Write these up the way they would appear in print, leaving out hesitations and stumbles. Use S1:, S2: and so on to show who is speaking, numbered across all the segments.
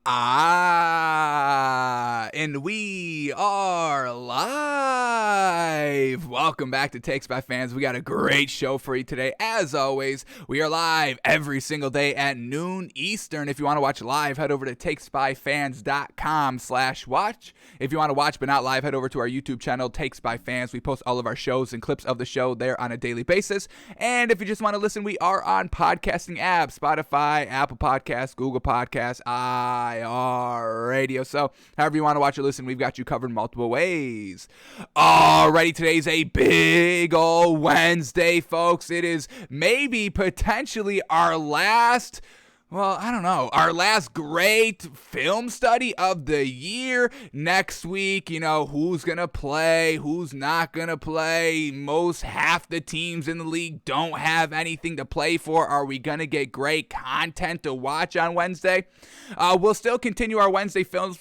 S1: And we are live. Welcome back to Takes by Fans. We got a great show for you today. As always, we are live every single day at noon Eastern. If you want to watch live, head over to takesbyfans.com/watch. If you want to watch but not live, head over to our YouTube channel, Takes by Fans. We post all of our shows and clips of the show there on a daily basis. And if you just want to listen, we are on podcasting apps, Spotify, Apple Podcasts, Google Podcasts, Radio. So however you want to watch or listen, we've got you covered multiple ways. Alrighty, today's a big old Wednesday, folks. It is maybe potentially our last our last great film study of the year. Next week, who's going to play, who's not going to play. Half the teams in the league don't have anything to play for. Are we going to get great content to watch on Wednesday? We'll still continue our Wednesday film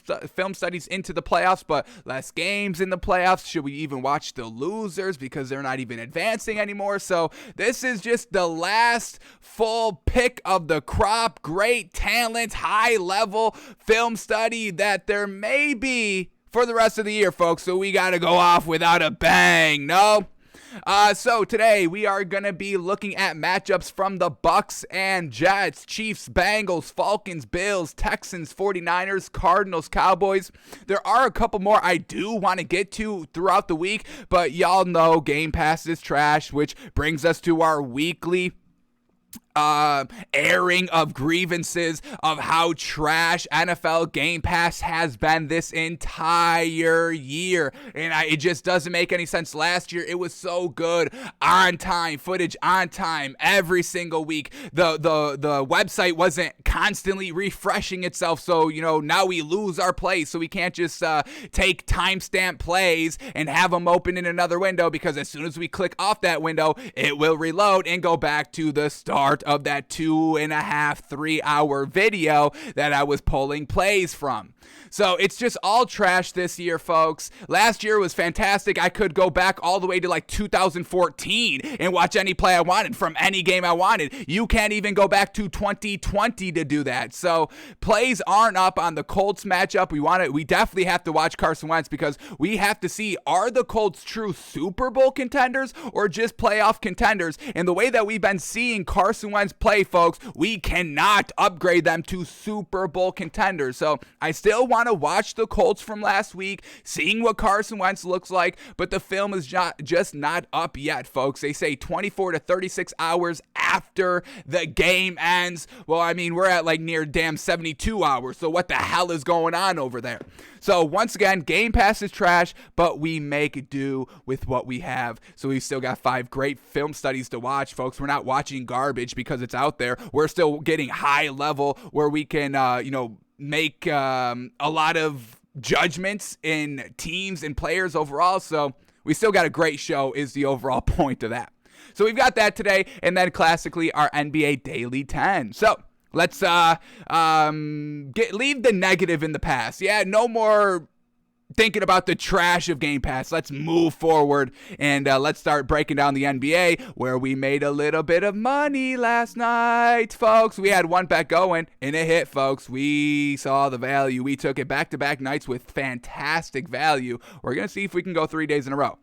S1: studies into the playoffs, but less games in the playoffs. Should we even watch the losers because they're not even advancing anymore? So this is just the last full pick of the crop. Great talent, high-level film study that there may be for the rest of the year, folks. So we got to go off without a bang, no? So today we are going to be looking at matchups from the Bucs and Jets, Chiefs, Bengals, Falcons, Bills, Texans, 49ers, Cardinals, Cowboys. There are a couple more I do want to get to throughout the week, but y'all know Game Pass is trash, which brings us to our weekly airing of grievances of how trash NFL Game Pass has been this entire year. And it just doesn't make any sense. Last year, it was so good. On time, footage on time, every single week. The website wasn't constantly refreshing itself. So, now we lose our plays. So we can't just take timestamp plays and have them open in another window, because as soon as we click off that window, it will reload and go back to the start of that 2.5-3 hour video that I was pulling plays from. So it's just all trash this year, folks. Last year was fantastic. I could go back all the way to 2014 and watch any play I wanted from any game I wanted. You can't even go back to 2020 to do that. So plays aren't up on the Colts matchup. We definitely have to watch Carson Wentz, because we have to see, are the Colts true Super Bowl contenders or just playoff contenders? And the way that we've been seeing Carson Wentz play, folks, we cannot upgrade them to Super Bowl contenders. So I still want to watch the Colts from last week, seeing what Carson Wentz looks like, but the film is just not up yet, folks. They say 24 to 36 hours after the game ends. Well, we're at near damn 72 hours, so what the hell is going on over there? So once again, Game Pass is trash, but we make do with what we have. So we've still got 5 great film studies to watch, folks. We're not watching garbage because it's out there. We're still getting high level where we can, make a lot of judgments in teams and players overall. So we still got a great show is the overall point of that. So we've got that today, and then classically our NBA Daily 10. So let's leave the negative in the past. Yeah, no more thinking about the trash of Game Pass. Let's move forward, and let's start breaking down the NBA, where we made a little bit of money last night, folks. We had one bet going, and it hit, folks. We saw the value. We took it back-to-back nights with fantastic value. We're going to see if we can go 3 days in a row.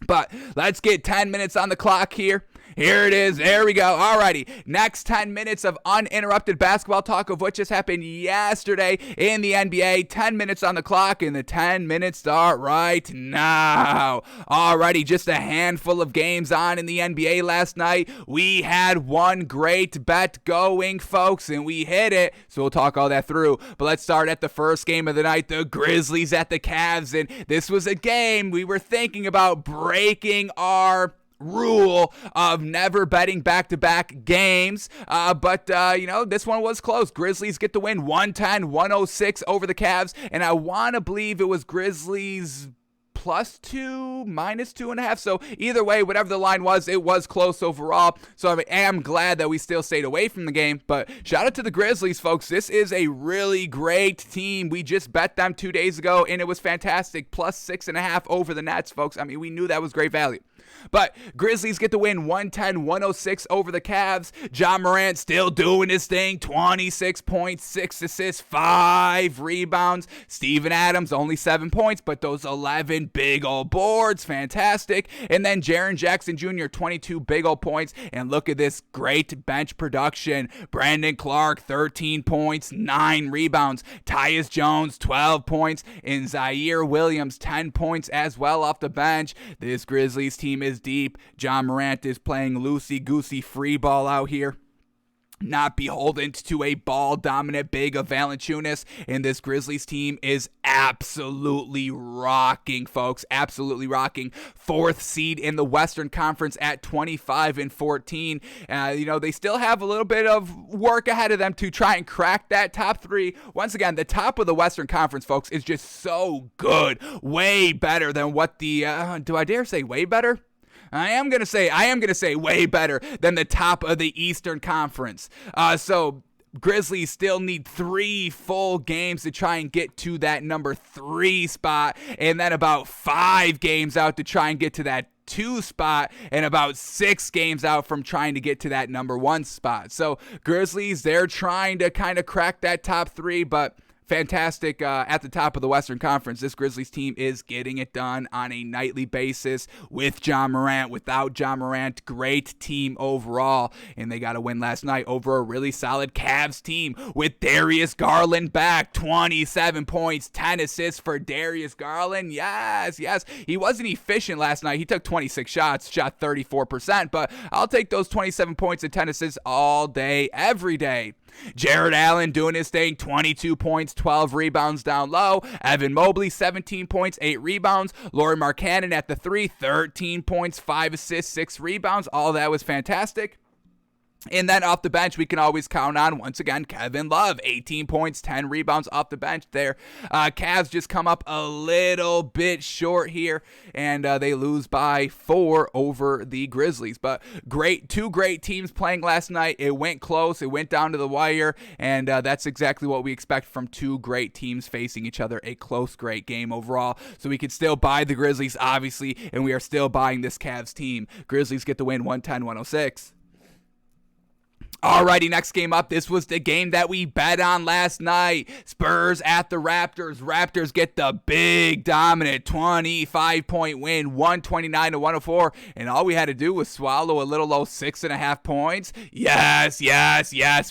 S1: But let's get 10 minutes on the clock here. Here it is. There we go. Alrighty. Next 10 minutes of uninterrupted basketball talk of what just happened yesterday in the NBA. 10 minutes on the clock, and the 10 minutes start right now. Alrighty. Just a handful of games on in the NBA last night. We had one great bet going, folks, and we hit it. So we'll talk all that through. But let's start at the first game of the night, the Grizzlies at the Cavs. And this was a game we were thinking about breaking our rule of never betting back-to-back games, but this one was close. Grizzlies get the win 110-106 over the Cavs, and I want to believe it was Grizzlies +2, -2.5. So either way, whatever the line was, it was close overall. So I am glad that we still stayed away from the game. But shout out to the Grizzlies, folks. This is a really great team. We just bet them 2 days ago, and it was fantastic. +6.5 over the Nets, folks. We knew that was great value. But Grizzlies get the win 110-106 over the Cavs. Ja Morant still doing his thing. 26 points, 6 assists, 5 rebounds. Steven Adams only 7 points, but those 11 big old boards. Fantastic. And then Jaren Jackson Jr., 22 big old points. And look at this great bench production. Brandon Clark, 13 points, 9 rebounds. Tyus Jones, 12 points. And Zaire Williams, 10 points as well off the bench. This Grizzlies team is deep. Ja Morant is playing loosey-goosey free ball out here, not beholden to a ball-dominant big of Valanciunas, and this Grizzlies team is absolutely rocking, folks. Absolutely rocking. 4th seed in the Western Conference at 25-14. They still have a little bit of work ahead of them to try and crack that top 3. Once again, the top of the Western Conference, folks, is just so good. Way better than what the, do I dare say way better? I am gonna say way better than the top of the Eastern Conference. So Grizzlies still need 3 full games to try and get to that number 3 spot, and then about 5 games out to try and get to that 2 spot, and about 6 games out from trying to get to that number 1 spot. So Grizzlies, they're trying to kind of crack that top 3, but fantastic at the top of the Western Conference. This Grizzlies team is getting it done on a nightly basis with Ja Morant. Without Ja Morant, great team overall. And they got a win last night over a really solid Cavs team with Darius Garland back. 27 points, 10 assists for Darius Garland. Yes. He wasn't efficient last night. He took 26 shots, shot 34%. But I'll take those 27 points and 10 assists all day, every day. Jared Allen doing his thing, 22 points, 12 rebounds down low. Evan Mobley, 17 points, 8 rebounds. Lauri Markkanen at the 3, 13 points, 5 assists, 6 rebounds. All that was fantastic. And then off the bench, we can always count on, once again, Kevin Love, 18 points, 10 rebounds off the bench there. Cavs just come up a little bit short here, and they lose by 4 over the Grizzlies. But two great teams playing last night. It went close. It went down to the wire, and that's exactly what we expect from 2 great teams facing each other. A close, great game overall. So we could still buy the Grizzlies, obviously, and we are still buying this Cavs team. Grizzlies get the win 110-106. Alrighty, next game up. This was the game that we bet on last night. Spurs at the Raptors. Raptors get the big, dominant 25-point win, 129-104. And all we had to do was swallow a little old 6.5 points. Yes.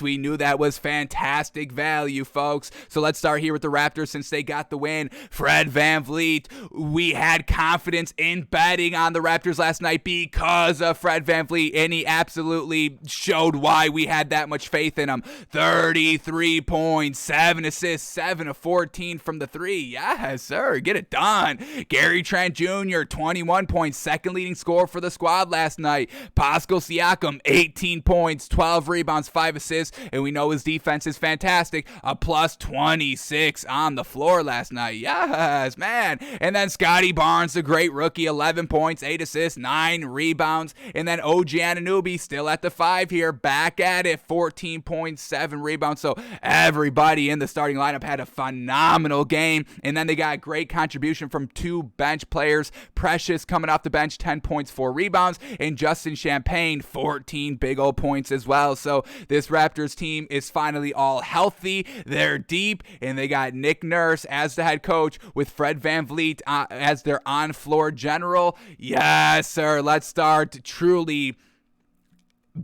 S1: We knew that was fantastic value, folks. So let's start here with the Raptors since they got the win. Fred VanVleet. We had confidence in betting on the Raptors last night because of Fred VanVleet, and he absolutely showed why we had that much faith in him. 33 points, 7 assists, 7 of 14 from the 3. Yes, sir. Get it done. Gary Trent Jr., 21 points, second leading scorer for the squad last night. Pascal Siakam, 18 points, 12 rebounds, 5 assists, and we know his defense is fantastic. A plus 26 on the floor last night. Yes, man. And then Scotty Barnes, the great rookie, 11 points, 8 assists, 9 rebounds. And then OG Anunoby still at the 5 here, back at it, 14.7 rebounds. So everybody in the starting lineup had a phenomenal game. And then they got a great contribution from 2 bench players. Precious coming off the bench, 10 points, 4 rebounds. And Justin Champagne, 14 big old points as well. So this Raptors team is finally all healthy. They're deep. And they got Nick Nurse as the head coach with Fred VanVleet as their on-floor general. Yes, sir. Let's start truly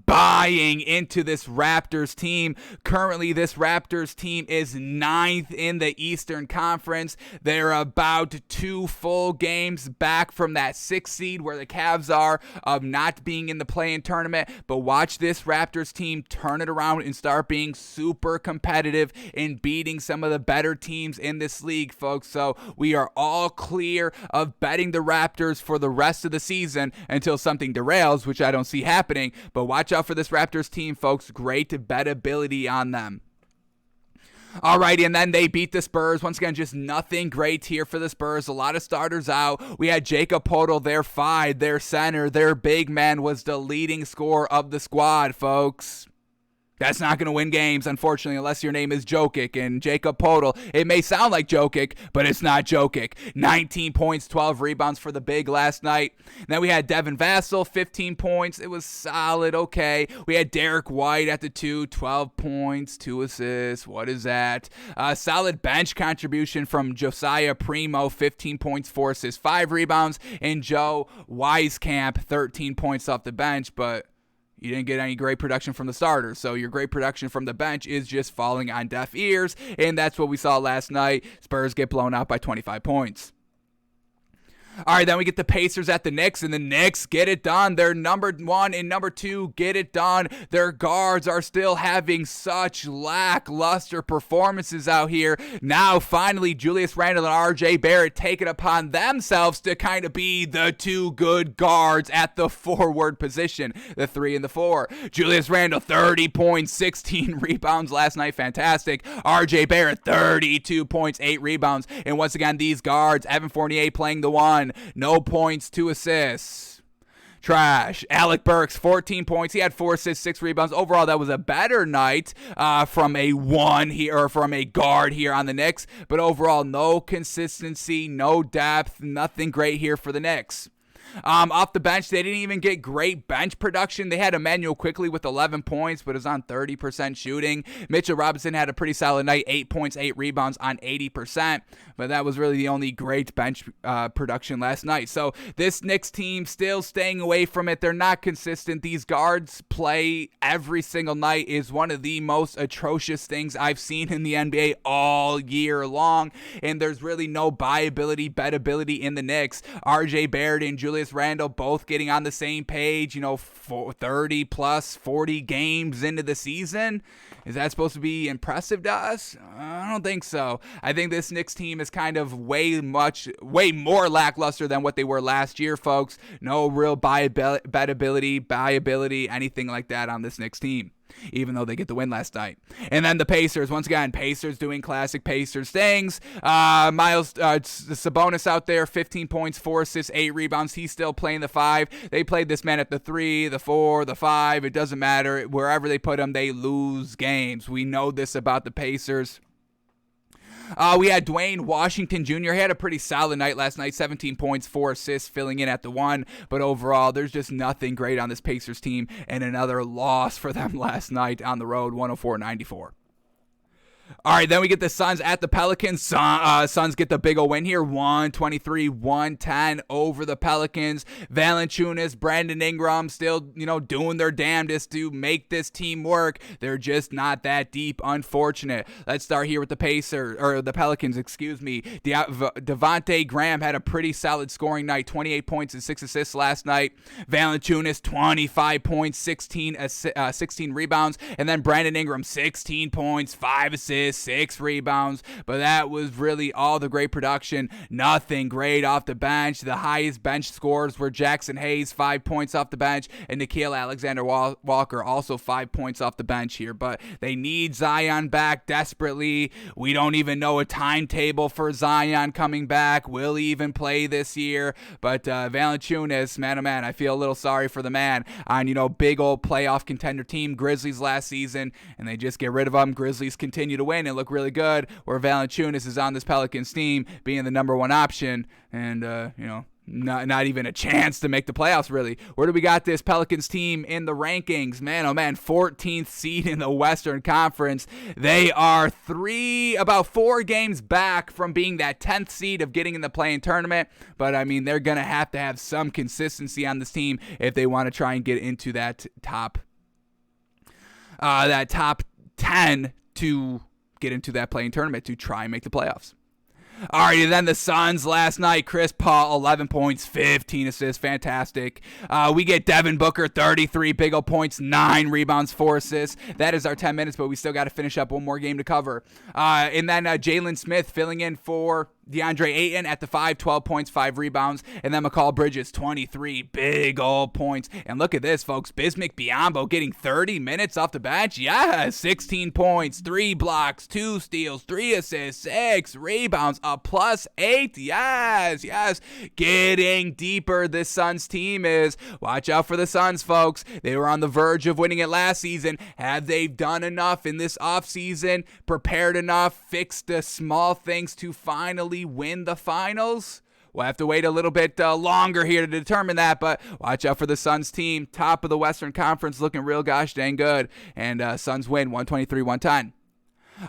S1: buying into this Raptors team. Currently, this Raptors team is 9th in the Eastern Conference. They're about 2 full games back from that 6th seed where the Cavs are of not being in the play-in tournament. But watch this Raptors team turn it around and start being super competitive in beating some of the better teams in this league, folks. So we are all clear of betting the Raptors for the rest of the season until something derails, which I don't see happening. But watch out for this Raptors team, folks. Great bettability on them. Alrighty, and then they beat the Spurs. Once again, just nothing great here for the Spurs. A lot of starters out. We had Jakob Poeltl, their 5, their center, their big man was the leading scorer of the squad, folks. That's not going to win games, unfortunately, unless your name is Jokic and Jacob Podol. It may sound like Jokic, but it's not Jokic. 19 points, 12 rebounds for the big last night. Then we had Devin Vassell, 15 points. It was solid, okay. We had Derek White at the 2, 12 points, 2 assists. What is that? Solid bench contribution from Josiah Primo, 15 points, 4 assists, 5 rebounds. And Joe Wieskamp, 13 points off the bench, but you didn't get any great production from the starters, so your great production from the bench is just falling on deaf ears, and that's what we saw last night. Spurs get blown out by 25 points. All right, then we get the Pacers at the Knicks, and the Knicks get it done. They're number 1 and number 2 get it done. Their guards are still having such lackluster performances out here. Now, finally, Julius Randle and RJ Barrett take it upon themselves to kind of be the 2 good guards at the forward position, the 3 and the 4. Julius Randle, 30 points, 16 rebounds last night. Fantastic. RJ Barrett, 32 points, 8 rebounds. And once again, these guards, Evan Fournier playing the 1. No points, 2 assists. Trash. Alec Burks, 14 points. He had 4 assists, 6 rebounds. Overall, that was a better night from a 1 here, or from a guard here on the Knicks. But overall, no consistency, no depth, nothing great here for the Knicks. Off the bench, they didn't even get great bench production. They had Emmanuel Quickly with 11 points, but is on 30% shooting. Mitchell Robinson had a pretty solid night, 8 points, 8 rebounds on 80%, but that was really the only great bench production last night. So this Knicks team still staying away from it. They're not consistent. These guards play every single night is one of the most atrocious things I've seen in the NBA all year long, and there's really no buyability, bettability in the Knicks. RJ Barrett and Julius Randle both getting on the same page, 30 plus 40 games into the season. Is that supposed to be impressive to us? I don't think so. I think this Knicks team is kind of way more lackluster than what they were last year, folks. No real buyability, anything like that on this Knicks team, even though they get the win last night. And then the Pacers, once again, Pacers doing classic Pacers things. Miles Sabonis out there, 15 points, 4 assists, 8 rebounds. He's still playing the 5. They played this man at the 3, the 4, the 5. It doesn't matter. Wherever they put him, they lose games. We know this about the Pacers. We had Dwayne Washington Jr. He had a pretty solid night last night, 17 points, 4 assists, filling in at the 1. But overall, there's just nothing great on this Pacers team, and another loss for them last night on the road, 104-94. All right, then we get the Suns at the Pelicans. Suns get the big old win here, 123-110 over the Pelicans. Valanciunas, Brandon Ingram still, doing their damnedest to make this team work. They're just not that deep, unfortunate. Let's start here with the Pelicans, excuse me. Devontae Graham had a pretty solid scoring night, 28 points and 6 assists last night. Valanciunas, 25 points, 16 rebounds. And then Brandon Ingram, 16 points, 5 assists, 6 rebounds, but that was really all the great production. Nothing great off the bench. The highest bench scores were Jackson Hayes, 5 points off the bench, and Nickeil Alexander-Walker, also 5 points off the bench here, but they need Zion back desperately. We don't even know a timetable for Zion coming back. Will he even play this year? But Valanciunas, man, oh man, I feel a little sorry for the man on, big old playoff contender team, Grizzlies last season, and they just get rid of him. Grizzlies continue to win and look really good, where Valanciunas is on this Pelicans team being the number 1 option, and not even a chance to make the playoffs, really. Where do we got this Pelicans team in the rankings? Man, oh man, 14th seed in the Western Conference. They are about 4 games back from being that 10th seed of getting in the play-in tournament, but I mean, they're going to have some consistency on this team if they want to try and get into that top 10 to get into that play-in tournament to try and make the playoffs. Alrighty, then the Suns last night. Chris Paul, 11 points, 15 assists. Fantastic. We get Devin Booker, 33 big ol' points, 9 rebounds, 4 assists. That is our 10 minutes, but we still got to finish up one more game to cover. And then Jalen Smith filling in for DeAndre Ayton at the 5, 12 points, 5 rebounds. And then Mikal Bridges, 23 big old points. And look at this, folks. Bismack Biyombo getting 30 minutes off the bench. Yes, 16 points, 3 blocks, 2 steals, 3 assists, 6 rebounds, a +8. Yes. Getting deeper this Suns team is. Watch out for the Suns, folks. They were on the verge of winning it last season. Have they done enough in this offseason? Prepared enough? Fixed the small things to finally win the finals? We'll have to wait a little bit longer here to determine that, but watch out for the Suns team. Top of the Western Conference, looking real gosh dang good. And Suns win 123-110.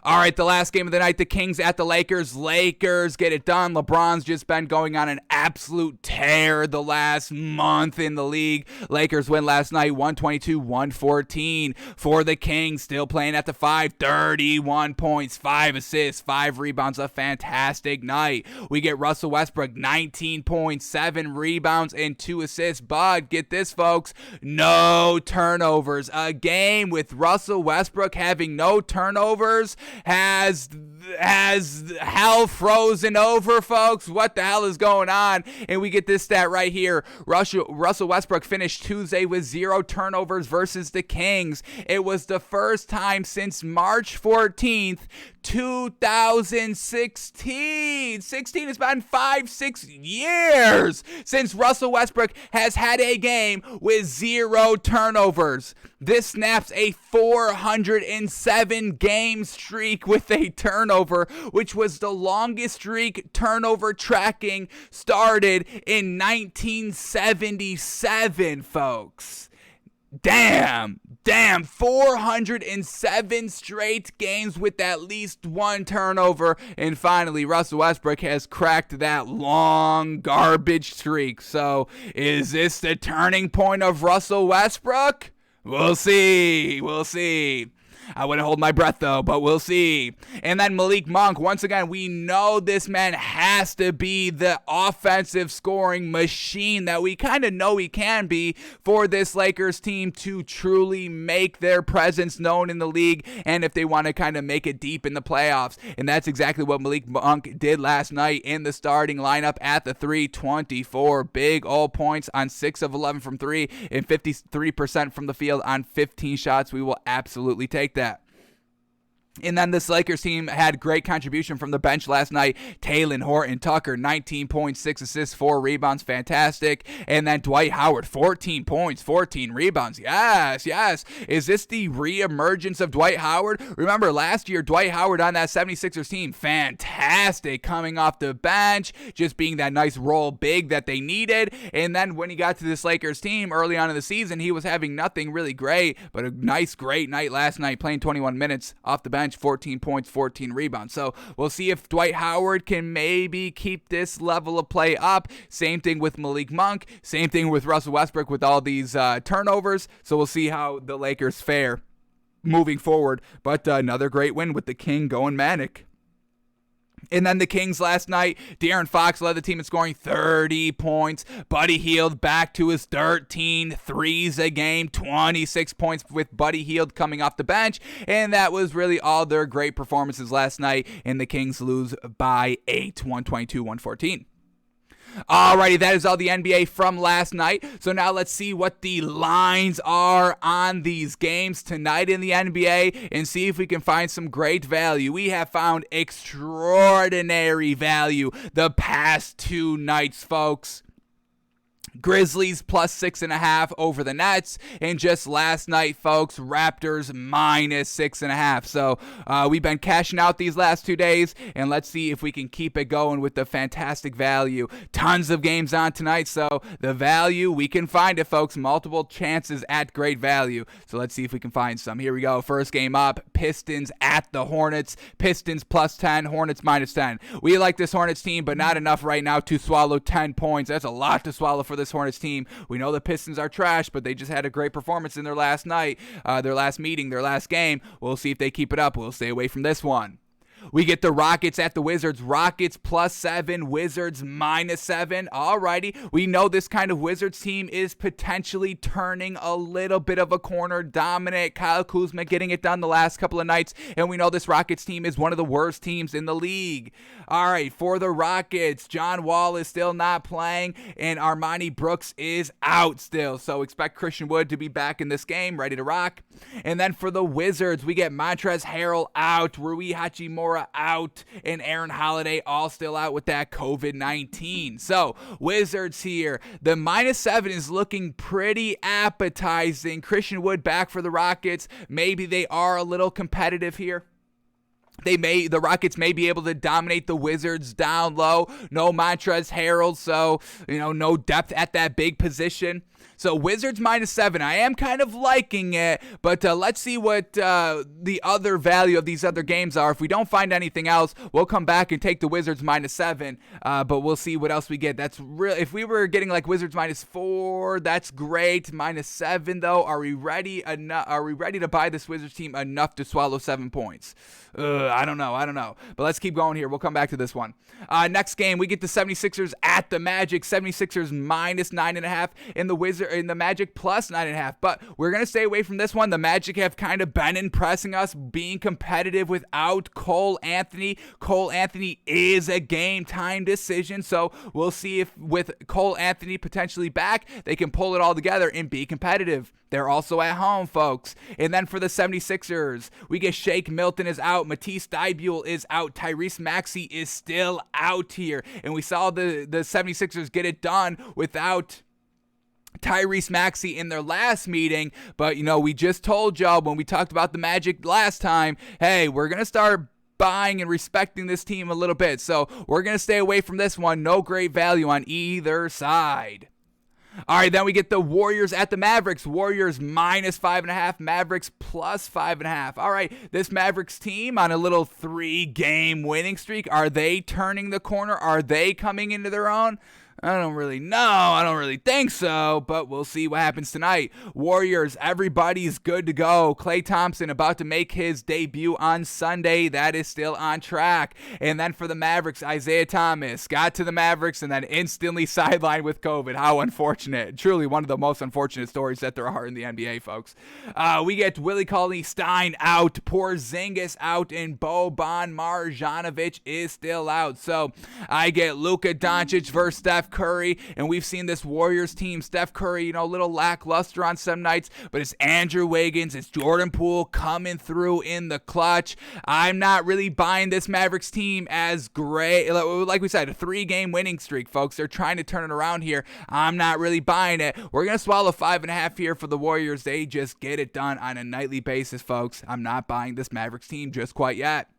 S1: All right, the last game of the night, the Kings at the Lakers. Lakers get it done. LeBron's just been going on an absolute tear the last month in the league. Lakers win last night, 122-114 for the Kings. Still playing at the 5, 31 points, 5 assists, 5 rebounds. A fantastic night. We get Russell Westbrook, 19 points, 7 rebounds, and 2 assists. But get this, folks, no turnovers. A game with Russell Westbrook having no turnovers has hell frozen over, folks. What the hell is going on? And we get this stat right here. Russell Westbrook finished Tuesday with 0 turnovers versus the Kings. It was the first time since March 14th, 2016. 16 has been 5-6 years since Russell Westbrook has had a game with 0 turnovers. This snaps a 407 game streak with a turnover, which was the longest streak turnover tracking started in 1977, folks. Damn, 407 straight games with at least 1 turnover. And finally, Russell Westbrook has cracked that long garbage streak. So, is this the turning point of Russell Westbrook? We'll see. I wouldn't hold my breath, though, but we'll see. And then Malik Monk, once again, we know this man has to be the offensive scoring machine that we kind of know he can be for this Lakers team to truly make their presence known in the league and if they want to kind of make it deep in the playoffs. And that's exactly what Malik Monk did last night in the starting lineup at the 3, 24 big old points on 6 of 11 from 3 and 53% from the field on 15 shots. We will absolutely take that. And then this Lakers team had great contribution from the bench last night. Talen Horton-Tucker, 19 points, 6 assists, 4 rebounds, fantastic. And then Dwight Howard, 14 points, 14 rebounds. Yes. Is this the reemergence of Dwight Howard? Remember last year, Dwight Howard on that 76ers team, fantastic, coming off the bench, just being that nice role big that they needed. And then when he got to this Lakers team early on in the season, he was having nothing really great, but a nice, great night last night, playing 21 minutes off the bench. 14 points, 14 rebounds. So we'll see if Dwight Howard can maybe keep this level of play up. Same thing with Malik Monk. Same thing with Russell Westbrook with all these turnovers. So we'll see how the Lakers fare moving forward. But another great win with the King going manic. And then the Kings last night, De'Aaron Fox led the team in scoring 30 points. Buddy Hield back to his 13 threes a game, 26 points with Buddy Hield coming off the bench. And that was really all their great performances last night. And the Kings lose by 8, 122-114. Alrighty, that is all the NBA from last night. So now let's see what the lines are on these games tonight in the NBA and see if we can find some great value. We have found extraordinary value the past 2 nights, folks. Grizzlies plus 6.5 over the Nets, and just last night, folks, Raptors minus 6.5. So we've been cashing out these last 2 days, and let's see if we can keep it going with the fantastic value. Tons of games on tonight, so the value, we can find it, folks. Multiple chances at great value. So let's see if we can find some. Here we go. First game up, Pistons at the Hornets. Pistons plus 10, Hornets minus 10. We like this Hornets team, but not enough right now to swallow 10 points. That's a lot to swallow for this Hornets team. We know the Pistons are trash, but they just had a great performance in their last night, their last meeting, their last game. We'll see if they keep it up. We'll stay away from this one. we get the Rockets at the Wizards. Rockets +7, Wizards -7. Alrighty, we know this kind of Wizards team is potentially turning a little bit of a corner. Dominant Kyle Kuzma getting it done the last couple of nights, and we know this Rockets team is one of the worst teams in the league. Alright, for the Rockets, John Wall is still not playing, and Armani Brooks is out still, so expect Christian Wood to be back in this game, ready to rock. And then for the Wizards, we get Montrezl Harrell out, Rui Hachimura out, and Aaron Holiday all still out with that COVID-19. So, Wizards here. The -7 is looking pretty appetizing. Christian Wood back for the Rockets. Maybe they are a little competitive here. The Rockets may be able to dominate the Wizards down low. No Montrezl Harrell, so, no depth at that big position. So Wizards -7. I am kind of liking it, but let's see what the other value of these other games are. If we don't find anything else, we'll come back and take the Wizards -7, but we'll see what else we get. That's real. If we were getting like Wizards -4, that's great. -7 though, are we ready to buy this Wizards team enough to swallow 7 points? I don't know. But let's keep going here. We'll come back to this one. Next game, we get the 76ers at the Magic. 76ers -9.5, and the Magic +9.5. But we're going to stay away from this one. The Magic have kind of been impressing us, being competitive without Cole Anthony. Cole Anthony is a game-time decision, so we'll see if with Cole Anthony potentially back, they can pull it all together and be competitive. They're also at home, folks. And then for the 76ers, we get Shake Milton is out. Matisse Thybulle is out. Tyrese Maxey is still out here. And we saw the 76ers get it done without Tyrese Maxey in their last meeting. But, we just told y'all when we talked about the Magic last time, hey, we're going to start buying and respecting this team a little bit. So we're going to stay away from this one. No great value on either side. All right, then we get the Warriors at the Mavericks. Warriors -5.5, Mavericks +5.5. All right, this Mavericks team on a little 3-game winning streak. Are they turning the corner? Are they coming into their own? I don't really know. I don't really think so, but we'll see what happens tonight. Warriors, everybody's good to go. Klay Thompson about to make his debut on Sunday. That is still on track. And then for the Mavericks, Isaiah Thomas got to the Mavericks and then instantly sidelined with COVID. How unfortunate. Truly one of the most unfortunate stories that there are in the NBA, folks. We get Willie Cauley-Stein out, Porzingis out, and Boban Marjanovic is still out. So I get Luka Doncic versus Steph Curry, and we've seen this Warriors team, Steph Curry, a little lackluster on some nights, but it's Andrew Wiggins, it's Jordan Poole coming through in the clutch. I'm not really buying this Mavericks team as great. Like we said, a 3-game winning streak, folks. They're trying to turn it around here. I'm not really buying it. We're going to swallow 5.5 here for the Warriors. They just get it done on a nightly basis, folks. I'm not buying this Mavericks team just quite yet.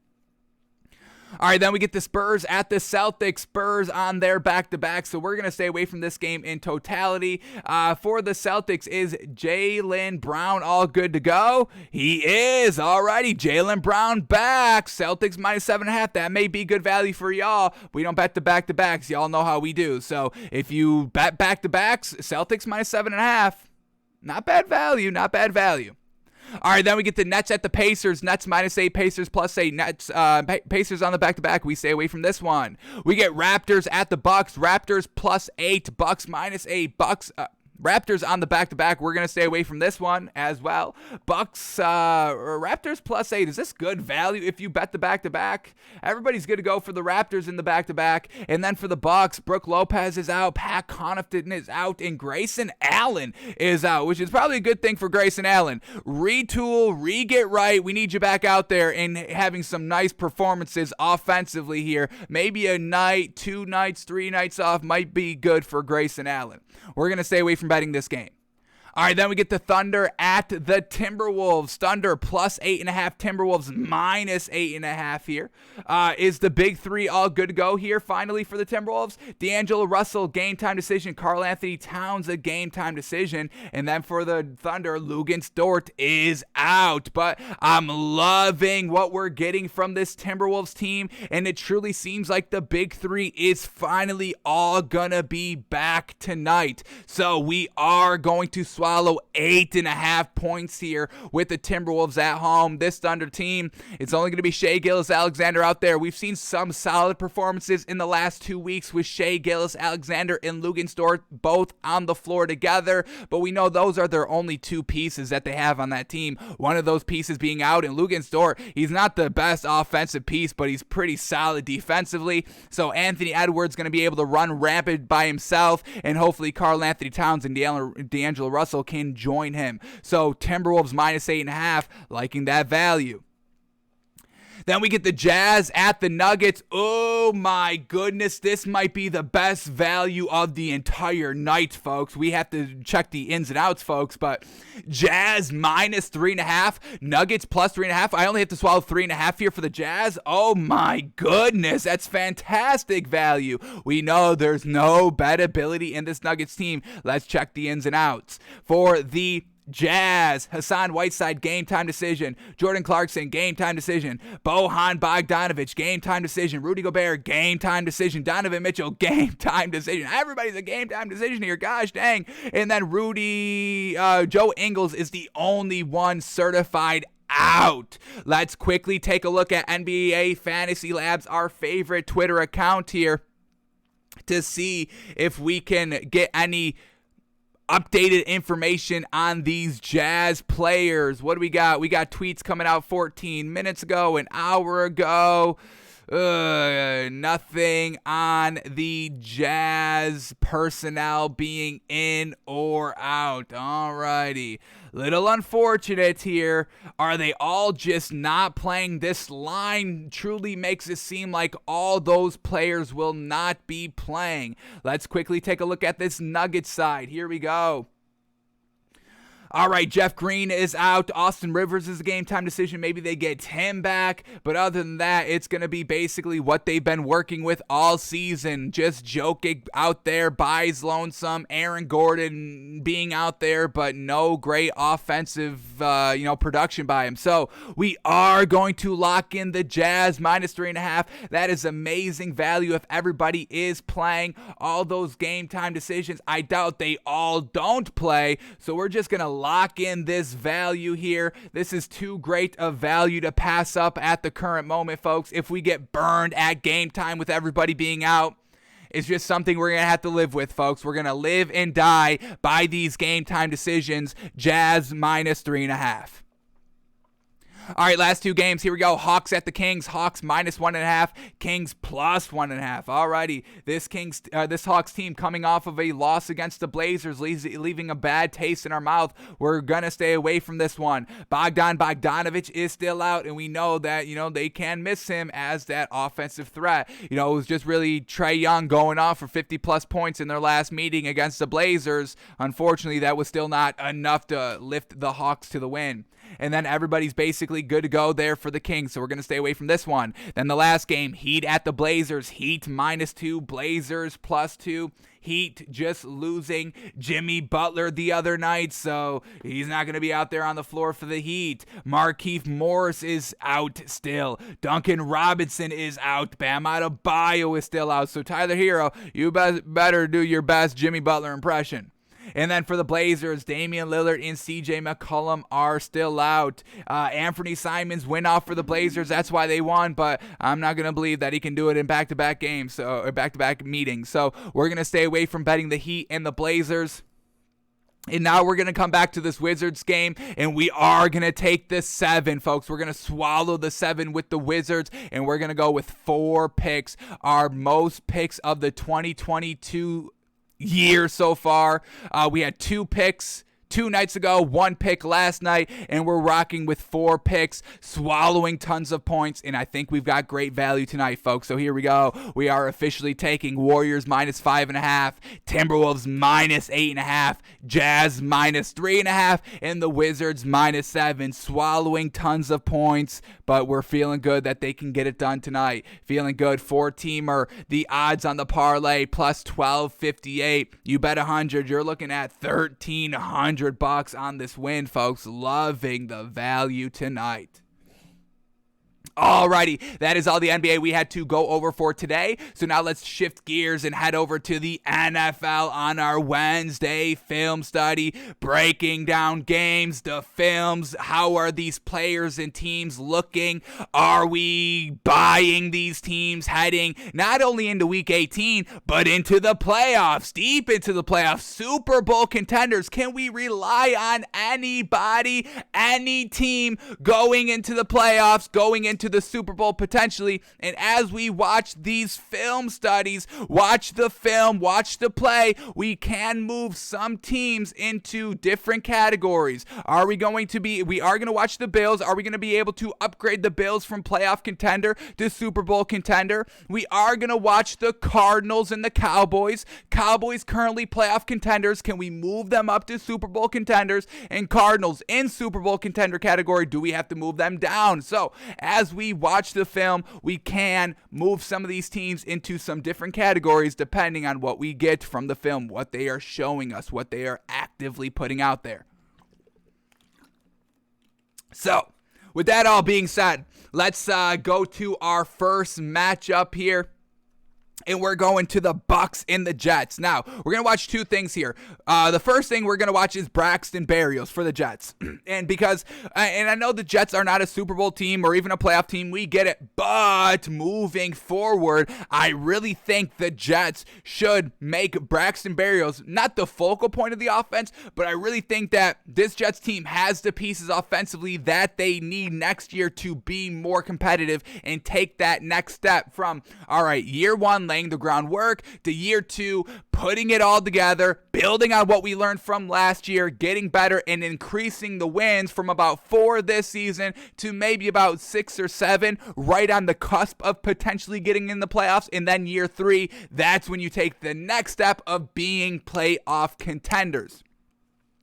S1: All right, then we get the Spurs at the Celtics. Spurs on their back-to-back, so we're going to stay away from this game in totality. For the Celtics, is Jaylen Brown all good to go? He is. All righty, Jaylen Brown back. Celtics -7.5. That may be good value for y'all. We don't bet the back-to-backs. Y'all know how we do. So if you bet back-to-backs, Celtics -7.5. Not bad value, not bad value. All right, then we get the Nets at the Pacers. Nets -8, Pacers +8. Nets, Pacers on the back-to-back. We stay away from this one. We get Raptors at the Bucs. Raptors +8, Bucs -8. Bucs. Raptors on the back-to-back. We're going to stay away from this one as well. Bucs, Raptors +8. Is this good value if you bet the back-to-back? Everybody's good to go for the Raptors in the back-to-back. And then for the Bucs, Brook Lopez is out, Pat Connaughton is out, and Grayson Allen is out, which is probably a good thing for Grayson Allen. Retool, re-get right. We need you back out there and having some nice performances offensively here. Maybe a night, 2 nights, 3 nights off might be good for Grayson Allen. We're going to stay away from betting this game. All right, then we get the Thunder at the Timberwolves. Thunder +8.5, Timberwolves -8.5 here. Is the big three all good to go here finally for the Timberwolves? D'Angelo Russell, game time decision. Karl Anthony Towns, a game time decision. And then for the Thunder, Luguentz Dort is out. But I'm loving what we're getting from this Timberwolves team, and it truly seems like the big three is finally all gonna be back tonight. So we are going to swallow 8.5 points here with the Timberwolves at home. This Thunder team, it's only going to be Shai Gilgeous-Alexander out there. We've seen some solid performances in the last 2 weeks with Shai Gilgeous-Alexander and Luguentz-Dort both on the floor together, but we know those are their only two pieces that they have on that team. One of those pieces being out, and Luguentz-Dort, he's not the best offensive piece, but he's pretty solid defensively. So Anthony Edwards going to be able to run rampant by himself, and hopefully Karl Anthony Towns and D'Angelo Russell can join him. So Timberwolves minus 8.5, liking that value. Then we get the Jazz at the Nuggets. Oh my goodness, this might be the best value of the entire night, folks. We have to check the ins and outs, folks, but Jazz minus 3.5, Nuggets plus 3.5. I only have to swallow 3.5 here for the Jazz. Oh my goodness, that's fantastic value. We know there's no bettability in this Nuggets team. Let's check the ins and outs. For the Jazz, Hassan Whiteside, game time decision. Jordan Clarkson, game time decision. Bojan Bogdanovic, game time decision. Rudy Gobert, game time decision. Donovan Mitchell, game time decision. Everybody's a game time decision here. Gosh dang. And then Joe Ingles is the only one certified out. Let's quickly take a look at NBA Fantasy Labs, our favorite Twitter account here, to see if we can get any updated information on these Jazz players. What do we got? We got tweets coming out 14 minutes ago, an hour ago. Nothing on the Jazz personnel being in or out. Alrighty. Little unfortunate here. Are they all just not playing? This line truly makes it seem like all those players will not be playing. Let's quickly take a look at this Nuggets side. Here we go. All right, Jeff Green is out. Austin Rivers is a game-time decision. Maybe they get him back. But other than that, it's going to be basically what they've been working with all season. Just joking out there, buys lonesome. Aaron Gordon being out there, but no great offensive production by him. So we are going to lock in the Jazz minus 3.5. That is amazing value if everybody is playing. All those game-time decisions, I doubt they all don't play. So we're just going to lock in this value here. This is too great a value to pass up at the current moment, folks. If we get burned at game time with everybody being out, it's just something we're going to have to live with, folks. We're going to live and die by these game time decisions. Jazz minus 3.5. All right, last two games. Here we go. Hawks at the Kings. Hawks minus 1.5. Kings plus 1.5. All righty. This Hawks team coming off of a loss against the Blazers, leaving a bad taste in our mouth. We're going to stay away from this one. Bogdanovic is still out, and we know that, they can miss him as that offensive threat. It was just really Trae Young going off for 50-plus points in their last meeting against the Blazers. Unfortunately, that was still not enough to lift the Hawks to the win. And then everybody's basically good to go there for the Kings, so we're going to stay away from this one. Then the last game, Heat at the Blazers. Heat minus 2, Blazers plus 2. Heat just losing Jimmy Butler the other night, so he's not going to be out there on the floor for the Heat. Markieff Morris is out still. Duncan Robinson is out. Bam Adebayo is still out. So Tyler Hero, you better do your best Jimmy Butler impression. And then for the Blazers, Damian Lillard and CJ McCollum are still out. Anthony Simons went off for the Blazers. That's why they won, but I'm not going to believe that he can do it in back-to-back games, or back-to-back meetings. So we're going to stay away from betting the Heat and the Blazers. And now we're going to come back to this Wizards game, and we are going to take the 7, folks. We're going to swallow the 7 with the Wizards, and we're going to go with 4 picks, our most picks of the 2022 year so far. We had 2 picks 2 nights ago, 1 pick last night, and we're rocking with 4 picks, swallowing tons of points, and I think we've got great value tonight, folks. So here we go. We are officially taking Warriors minus 5.5, Timberwolves minus 8.5, Jazz minus 3.5, and the Wizards minus 7, swallowing tons of points, but we're feeling good that they can get it done tonight. Feeling good. 4-teamer, the odds on the parlay plus 1258. You bet 100, you're looking at $1,300 on this win, folks. Loving the value tonight. Alrighty, that is all the NBA we had to go over for today. So now let's shift gears and head over to the NFL on our Wednesday film study, breaking down games, the films, how are these players and teams looking? Are we buying these teams heading not only into Week 18, but into the playoffs, deep into the playoffs, Super Bowl contenders? Can we rely on anybody, any team going into the playoffs, going into the Super Bowl potentially? And as we watch these film studies, watch the film, watch the play, we can move some teams into different categories. We are going to watch the Bills. Are we going to be able to upgrade the Bills from playoff contender to Super Bowl contender? We are going to watch the Cardinals and the Cowboys. Cowboys currently playoff contenders. Can we move them up to Super Bowl contenders? And Cardinals in Super Bowl contender category, do we have to move them down? So as we watch the film, we can move some of these teams into some different categories depending on what we get from the film, what they are showing us, what they are actively putting out there. So with that all being said, let's go to our first matchup here. And we're going to the Bucs and the Jets. Now, we're going to watch two things here. The first thing we're going to watch is Braxton Berrios for the Jets. And because, and I know the Jets are not a Super Bowl team or even a playoff team, we get it. But moving forward, I really think the Jets should make Braxton Berrios not the focal point of the offense, but I really think that this Jets team has the pieces offensively that they need next year to be more competitive and take that next step from, all right, year one, laying the groundwork, to year two, putting it all together, building on what we learned from last year, getting better and increasing the wins from about 4 this season to maybe about 6 or 7, right on the cusp of potentially getting in the playoffs. And then year 3, that's when you take the next step of being playoff contenders.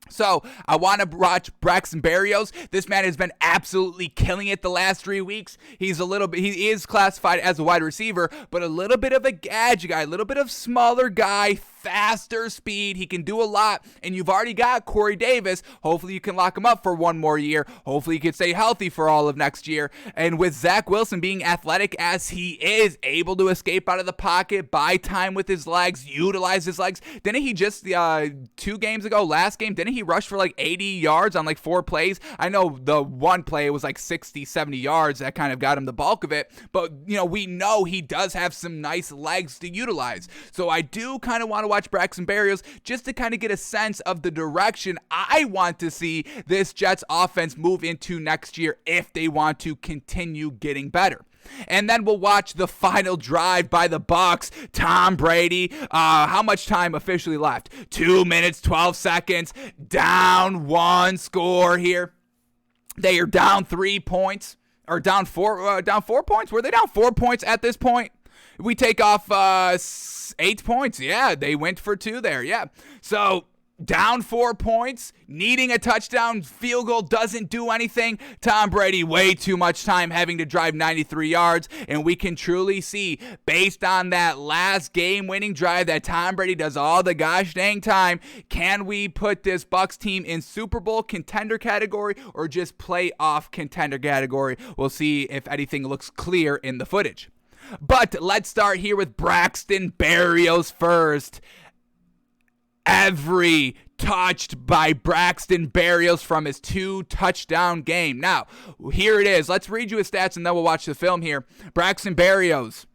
S1: So I want to watch Braxton Berrios. This man has been absolutely killing it the last 3 weeks. He is classified as a wide receiver, but a little bit of a gadget guy, a little bit of smaller guy, faster speed. He can do a lot, and you've already got Corey Davis. Hopefully you can lock him up for 1 more year. Hopefully he can stay healthy for all of next year. And with Zach Wilson being athletic as he is, able to escape out of the pocket, buy time with his legs, utilize his legs. Didn't he just 2 games ago, last game, didn't he rush for like 80 yards on like 4 plays? I know the one play was like 60, 70 yards. That kind of got him the bulk of it. But, we know he does have some nice legs to utilize. So I do kind of want to watch Braxton Berrios just to kind of get a sense of the direction I want to see this Jets offense move into next year if they want to continue getting better. And then we'll watch the final drive by the Bucs. Tom Brady, how much time officially left? 2 minutes, 12 seconds, down 1 score here. They are down 3 points, or down 4 points. Were they down 4 points at this point? We take off 8 points. Yeah, they went for 2 there. Yeah. So down 4 points, needing a touchdown, field goal doesn't do anything. Tom Brady, way too much time having to drive 93 yards. And we can truly see, based on that last game-winning drive, that Tom Brady does all the gosh dang time. Can we put this Bucs team in Super Bowl contender category or just playoff contender category? We'll see if anything looks clear in the footage. But let's start here with Braxton Berrios first. Every touched by Braxton Berrios from his 2-touchdown game. Now, here it is. Let's read you his stats and then we'll watch the film here. Braxton Berrios,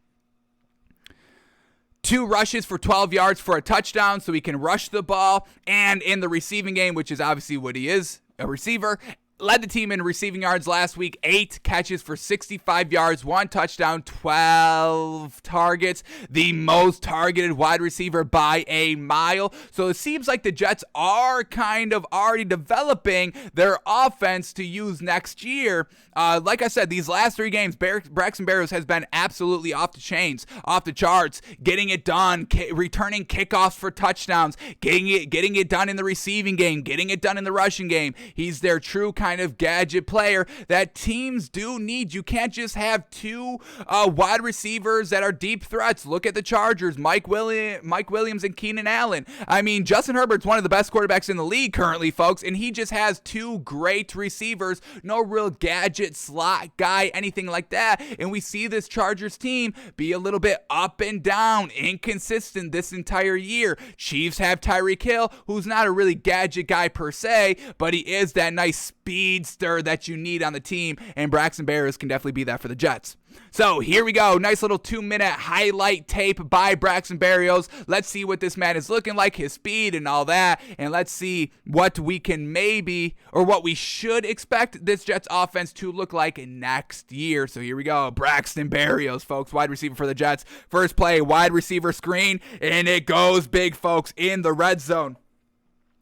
S1: 2 rushes for 12 yards for a touchdown, so he can rush the ball. And in the receiving game, which is obviously what he is, a receiver, led the team in receiving yards last week. 8 catches for 65 yards, 1 touchdown, 12 targets. The most targeted wide receiver by a mile. So it seems like the Jets are kind of already developing their offense to use next year. Like I said, these last 3 games, Braxton Berrios has been absolutely off the chains, off the charts, getting it done, returning kickoffs for touchdowns, getting it done in the receiving game, getting it done in the rushing game. He's their true kind kind of gadget player that teams do need. You can't just have two wide receivers that are deep threats. Look at the Chargers, Mike Williams and Keenan Allen. I mean, Justin Herbert's one of the best quarterbacks in the league currently, folks, and he just has two great receivers, no real gadget slot guy, anything like that. And we see this Chargers team be a little bit up and down, inconsistent this entire year. Chiefs have Tyreek Hill, who's not a really gadget guy per se, but he is that nice speedster that you need on the team, and Braxton Berrios can definitely be that for the Jets. So here we go. Nice little 2-minute highlight tape by Braxton Berrios. Let's see what this man is looking like, his speed and all that. And let's see what we can maybe, or what we should expect this Jets offense to look like next year. So here we go. Braxton Berrios, folks, wide receiver for the Jets. First play, wide receiver screen, and it goes big, folks, in the red zone.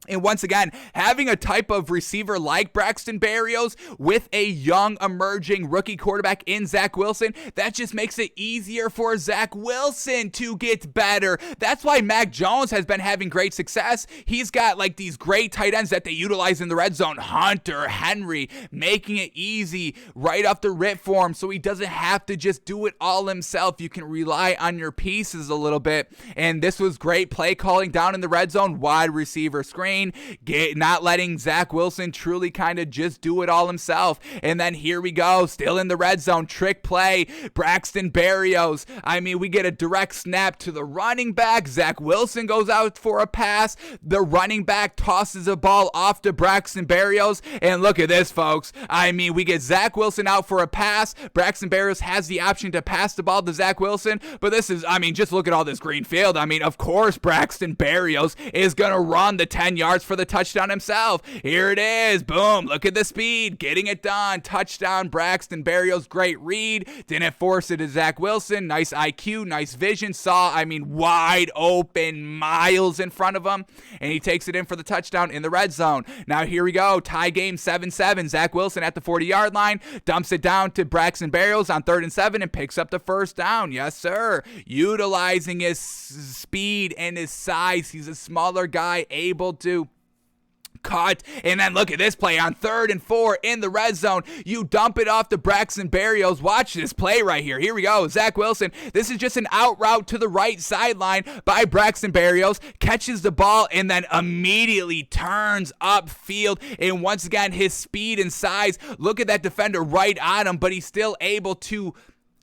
S1: And once again, having a type of receiver like Braxton Berrios with a young emerging rookie quarterback in Zach Wilson, that just makes it easier for Zach Wilson to get better. That's why Mac Jones has been having great success. He's got like these great tight ends that they utilize in the red zone. Hunter, Henry, making it easy right off the rip for him so he doesn't have to just do it all himself. You can rely on your pieces a little bit. And this was great play calling down in the red zone, wide receiver screen. Not letting Zach Wilson truly kind of just do it all himself. And then here we go, still in the red zone, trick play, Braxton Berrios. I mean, we get a direct snap to the running back. Zach Wilson goes out for a pass. The running back tosses a ball off to Braxton Berrios. And look at this, folks. I mean, we get Zach Wilson out for a pass. Braxton Berrios has the option to pass the ball to Zach Wilson. But this is, I mean, just look at all this green field. I mean, of course, Braxton Berrios is going to run the 10 yards for the touchdown himself. Here it is. Boom. Look at the speed. Getting it done. Touchdown, Braxton Berrios. Great read. Didn't force it to Zach Wilson. Nice IQ. Nice vision. Saw, I mean, wide open miles in front of him. And he takes it in for the touchdown in the red zone. Now here we go. Tie game 7-7. Zach Wilson at the 40-yard line. Dumps it down to Braxton Berrios on 3rd and 7 and picks up the first down. Yes, sir. Utilizing his speed and his size. He's a smaller guy, able to cut, and then look at this play on 3rd and 4 in the red zone. You dump it off to Braxton Berrios. Watch this play right here. Here we go. Zach Wilson. This is just an out route to the right sideline by Braxton Berrios. Catches the ball and then immediately turns upfield. And once again, his speed and size. Look at that defender right on him, but he's still able to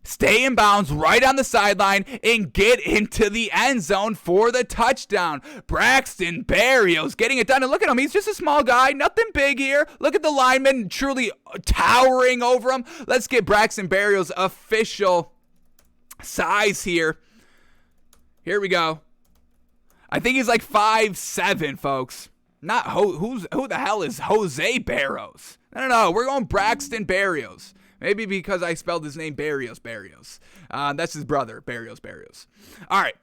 S1: stay in bounds right on the sideline and get into the end zone for the touchdown. Braxton Berrios getting it done. And look at him. He's just a small guy. Nothing big here. Look at the lineman truly towering over him. Let's get Braxton Berrios' official size here. Here we go. I think he's like 5'7", folks. Not who the hell is Jose Berrios? No. We're going Braxton Berrios. Maybe because I spelled his name Berrios. That's his brother, Berrios. All right.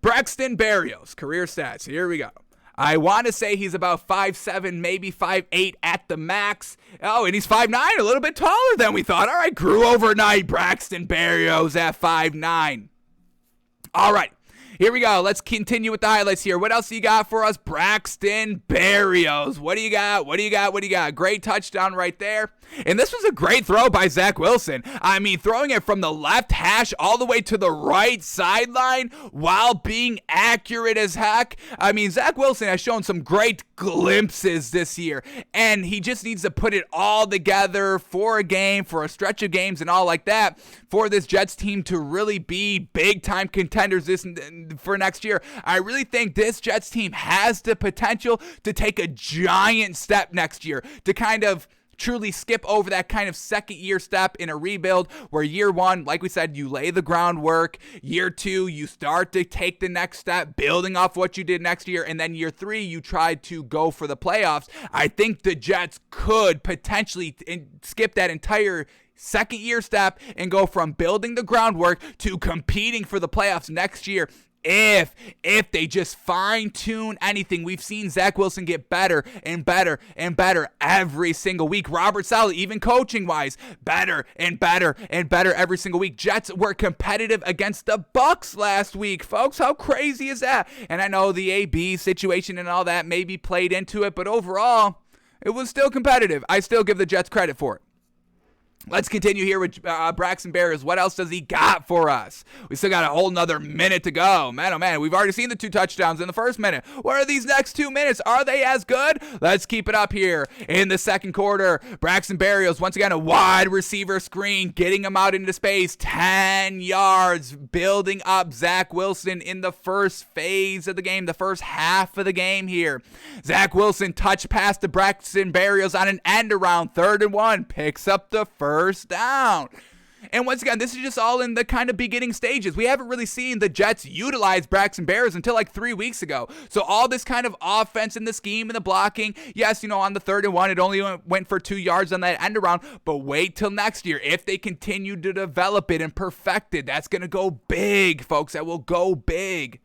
S1: Braxton Berrios, career stats. Here we go. I want to say he's about 5'7", maybe 5'8" at the max. Oh, and he's 5'9", a little bit taller than we thought. All right, grew overnight. Braxton Berrios at 5'9". All right. Here we go. Let's continue with the highlights here. What else do you got for us? Braxton Berrios. What do you got? Great touchdown right there. And this was a great throw by Zach Wilson. I mean, throwing it from the left hash all the way to the right sideline while being accurate as heck. I mean, Zach Wilson has shown some great glimpses this year, and he just needs to put it all together for a game, for a stretch of games and all like that, for this Jets team to really be big-time contenders for next year. I really think this Jets team has the potential to take a giant step next year, to kind of truly skip over that kind of second year step in a rebuild where year one, like we said, you lay the groundwork. Year two, you start to take the next step, building off what you did next year. And then year three, you try to go for the playoffs. I think the Jets could potentially skip that entire second year step and go from building the groundwork to competing for the playoffs next year. If they just fine-tune anything. We've seen Zach Wilson get better and better and better every single week. Robert Saleh, even coaching-wise, better and better and better every single week. Jets were competitive against the Bucs last week, folks. How crazy is that? And I know the AB situation and all that maybe played into it, but overall, it was still competitive. I still give the Jets credit for it. Let's continue here with Braxton Berrios. What else does he got for us? We still got a whole nother minute to go. Man, oh man, we've already seen the 2 touchdowns in the first minute. What are these next 2 minutes? Are they as good? Let's keep it up here in the second quarter. Braxton Berrios, once again, a wide receiver screen, getting him out into space. 10 yards, building up Zach Wilson in the first phase of the game, the first half of the game here. Zach Wilson touch pass to Braxton Berrios on an end around 3rd and 1, picks up the first down. And once again, this is just all in the kind of beginning stages. We haven't really seen the Jets utilize Braxton Berrios until like 3 weeks ago. So all this kind of offense and the scheme and the blocking, yes, on the 3rd and 1, it only went for 2 yards on that end around. But wait till next year. If they continue to develop it and perfect it, that's going to go big, folks. That will go big.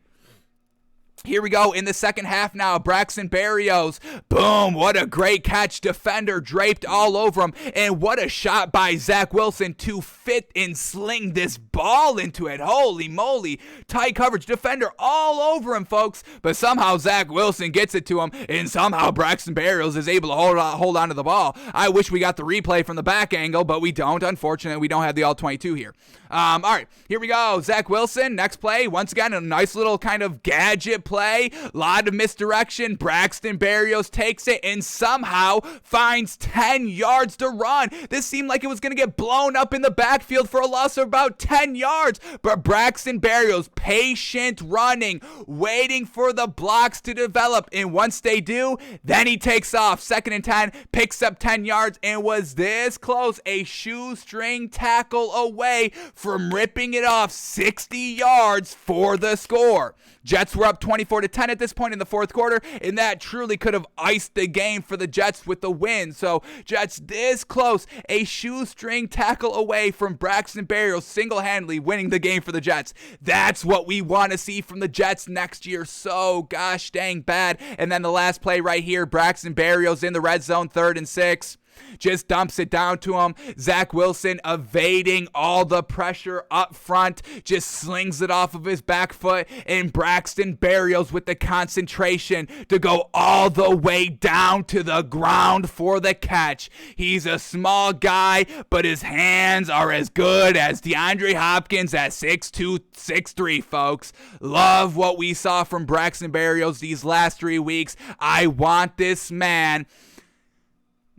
S1: Here we go in the second half now. Braxton Berrios. Boom. What a great catch. Defender draped all over him. And what a shot by Zach Wilson to fit and sling this ball into it. Holy moly. Tight coverage. Defender all over him, folks. But somehow Zach Wilson gets it to him. And somehow Braxton Berrios is able to hold on to the ball. I wish we got the replay from the back angle, but we don't. Unfortunately, we don't have the all-22 here. All right. Here we go. Zach Wilson. Next play. Once again, a nice little kind of gadget play. A lot of misdirection. Braxton Berrios takes it and somehow finds 10 yards to run. This seemed like it was going to get blown up in the backfield for a loss of about 10 yards. But Braxton Berrios, patient running, waiting for the blocks to develop. And once they do, then he takes off. 2nd and 10, picks up 10 yards and was this close. A shoestring tackle away from ripping it off 60 yards for the score. Jets were up 24-10 at this point in the fourth quarter, and that truly could have iced the game for the Jets with the win. So Jets this close, a shoestring tackle away from Braxton Berrios single-handedly winning the game for the Jets. That's what we want to see from the Jets next year. So gosh dang bad. And then the last play right here, Braxton Berrios in the red zone, 3rd and 6. Just dumps it down to him. Zach Wilson evading all the pressure up front. Just slings it off of his back foot. And Braxton Berrios with the concentration to go all the way down to the ground for the catch. He's a small guy, but his hands are as good as DeAndre Hopkins at 6'2", 6'3", folks. Love what we saw from Braxton Berrios these last 3 weeks. I want this man.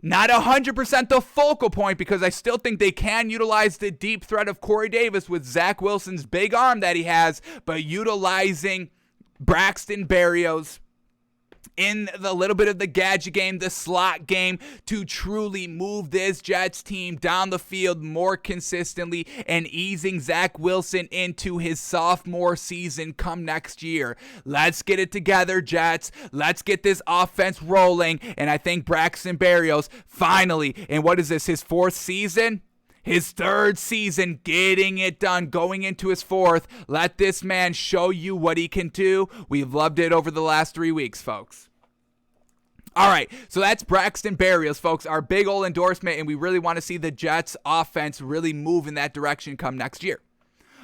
S1: Not 100% the focal point, because I still think they can utilize the deep threat of Corey Davis with Zach Wilson's big arm that he has, but utilizing Braxton Berrios in the little bit of the gadget game, the slot game, to truly move this Jets team down the field more consistently and easing Zach Wilson into his sophomore season come next year. Let's get it together, Jets. Let's get this offense rolling. And I think Braxton Berrios finally, and what is this, his 4th season? His 3rd season, getting it done, going into his 4th. Let this man show you what he can do. We've loved it over the last 3 weeks, folks. All right, so that's Braxton Berrios, folks, our big old endorsement, and we really want to see the Jets offense really move in that direction come next year.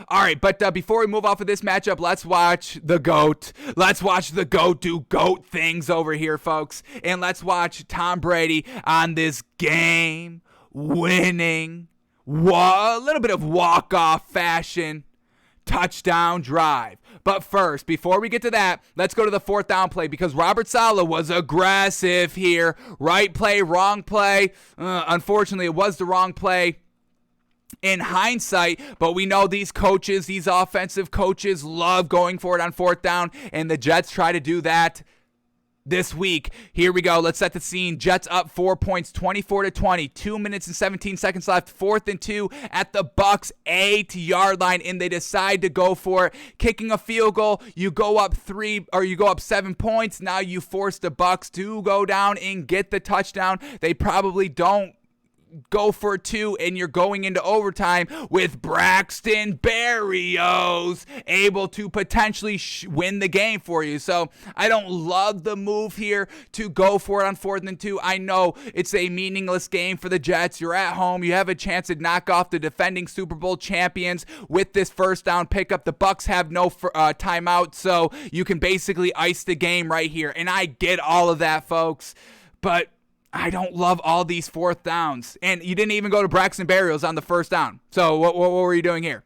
S1: All right, but before we move off of this matchup, let's watch the GOAT. Let's watch the GOAT do GOAT things over here, folks. And let's watch Tom Brady on this game-winning, a little bit of walk-off fashion touchdown drive. But first, before we get to that, let's go to the 4th down play, because Robert Saleh was aggressive here. Right play, wrong play. Unfortunately, it was the wrong play in hindsight, but we know these coaches, these offensive coaches, love going for it on 4th down, and the Jets try to do that this week. Here we go. Let's set the scene. Jets up 4 points, 24-20. 2 minutes and 17 seconds left. 4th and 2 at the Bucs 8-yard line, and they decide to go for it. Kicking a field goal, you go up 7 points. Now you force the Bucs to go down and get the touchdown. They probably don't go for 2, and you're going into overtime with Braxton Berrios able to potentially win the game for you. So I don't love the move here to go for it on 4th and 2. I know it's a meaningless game for the Jets. You're at home. You have a chance to knock off the defending Super Bowl champions with this 1st down pickup. The Bucs have no timeout, so you can basically ice the game right here. And I get all of that, folks, but I don't love all these fourth downs. And you didn't even go to Braxton Berrios on the first down. So what were you doing here?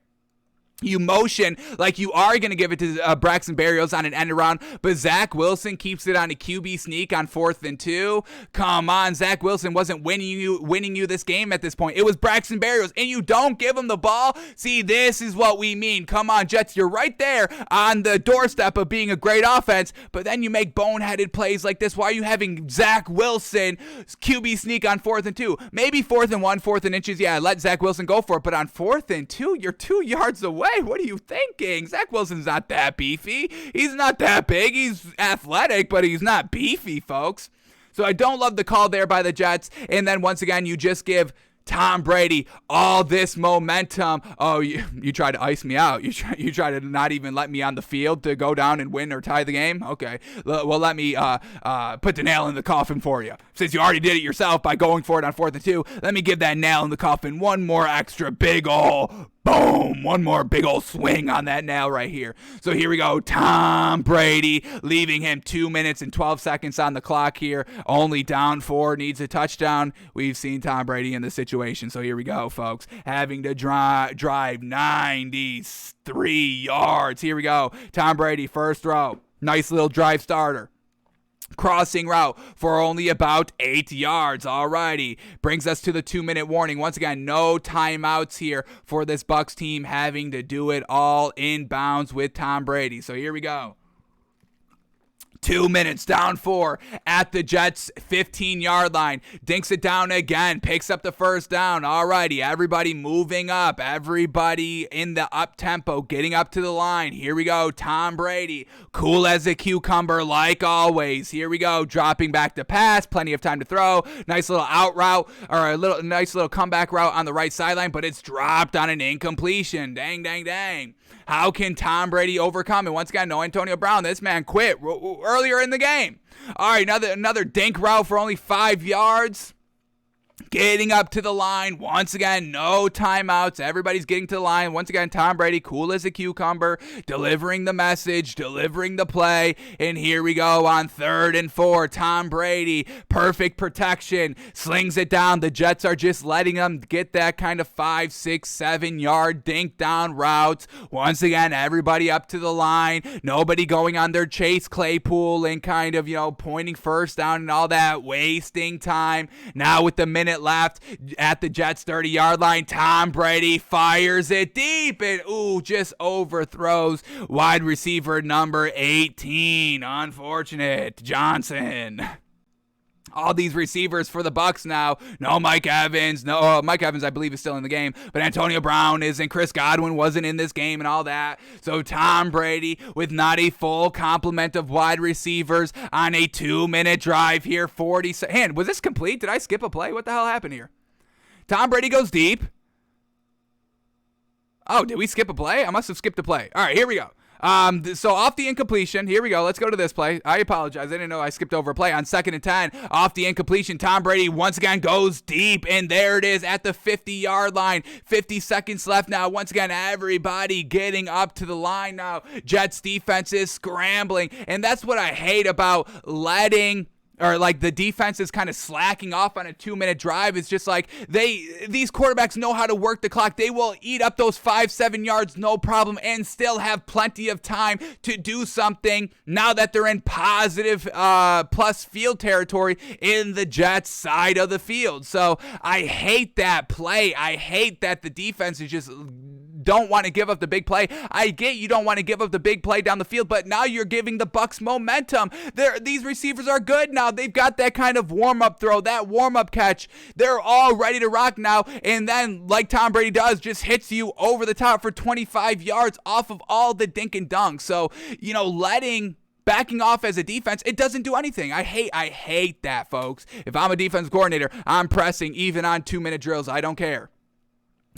S1: You motion like you are going to give it to Braxton Berrios on an end around, but Zach Wilson keeps it on a QB sneak on 4th and 2. Come on, Zach Wilson wasn't winning you this game at this point. It was Braxton Berrios, and you don't give him the ball? See, this is what we mean. Come on, Jets, you're right there on the doorstep of being a great offense, but then you make boneheaded plays like this. Why are you having Zach Wilson QB sneak on 4th and 2? Maybe 4th and 1, 4th and inches, yeah, let Zach Wilson go for it, but on 4th and 2, you're 2 yards away. What are you thinking? Zach Wilson's not that beefy. He's not that big. He's athletic, but he's not beefy, folks. So I don't love the call there by the Jets. And then once again, you just give Tom Brady all this momentum. Oh, you try to ice me out. You try to not even let me on the field to go down and win or tie the game. Okay, well, let me put the nail in the coffin for you. Since you already did it yourself by going for it on 4th and 2, let me give that nail in the coffin one more extra big ol' boom, one more big old swing on that nail right here. So here we go. Tom Brady leaving him 2 minutes and 12 seconds on the clock here. Only down 4, needs a touchdown. We've seen Tom Brady in this situation. So here we go, folks. Having to drive 93 yards. Here we go. Tom Brady, first throw. Nice little drive starter. Crossing route for only about 8 yards. Alrighty. Brings us to the 2-minute warning. Once again, no timeouts here for this Bucs team, having to do it all inbounds with Tom Brady. So here we go. 2 minutes, down 4 at the Jets' 15-yard line. Dinks it down again, picks up the first down. Alrighty, everybody moving up. Everybody in the up-tempo, getting up to the line. Here we go, Tom Brady, cool as a cucumber like always. Here we go, dropping back to pass, plenty of time to throw. Nice little out route, or a nice little comeback route on the right sideline, but it's dropped on an incompletion. Dang, dang, dang. How can Tom Brady overcome it? Once again, no Antonio Brown. This man quit earlier in the game. All right, another dink route for only 5 yards. Getting up to the line. Once again, no timeouts. Everybody's getting to the line. Once again, Tom Brady, cool as a cucumber, delivering the message, delivering the play. And here we go on 3rd and 4. Tom Brady, perfect protection, slings it down. The Jets are just letting them get that kind of 5, 6, 7 yard dink down routes. Once again, everybody up to the line. Nobody going on their Chase Claypool and kind of, pointing first down and all that, wasting time. Now with the minute left at the Jets 30-yard line, Tom Brady fires it deep and just overthrows wide receiver number 18. Unfortunate. Johnson. All these receivers for the Bucs now. No Mike Evans. No, Mike Evans, I believe, is still in the game. But Antonio Brown isn't. Chris Godwin wasn't in this game and all that. So Tom Brady with not a full complement of wide receivers on a 2-minute drive here. 40. Was this complete? Did I skip a play? What the hell happened here? Tom Brady goes deep. Oh, did we skip a play? I must have skipped a play. All right, here we go. So off the incompletion, here we go. Let's go to this play. I apologize. I didn't know I skipped over a play. On 2nd and 10, off the incompletion, Tom Brady once again goes deep, and there it is at the 50-yard line. 50 seconds left now. Once again, everybody getting up to the line now. Jets defense is scrambling, and that's what I hate about the defense is kind of slacking off on a 2-minute drive. It's just like these quarterbacks know how to work the clock. They will eat up those 5-7 yards, no problem, and still have plenty of time to do something now that they're in positive plus field territory in the Jets side of the field. So I hate that play. I hate that the defense is just don't want to give up the big play. I get you don't want to give up the big play down the field, but now you're giving the Bucs momentum. These receivers are good now. They've got that kind of warm-up throw, that warm-up catch. They're all ready to rock now, and then, like Tom Brady does, just hits you over the top for 25 yards off of all the dink and dunk. So, backing off as a defense, it doesn't do anything. I hate that, folks. If I'm a defense coordinator, I'm pressing even on 2-minute drills. I don't care.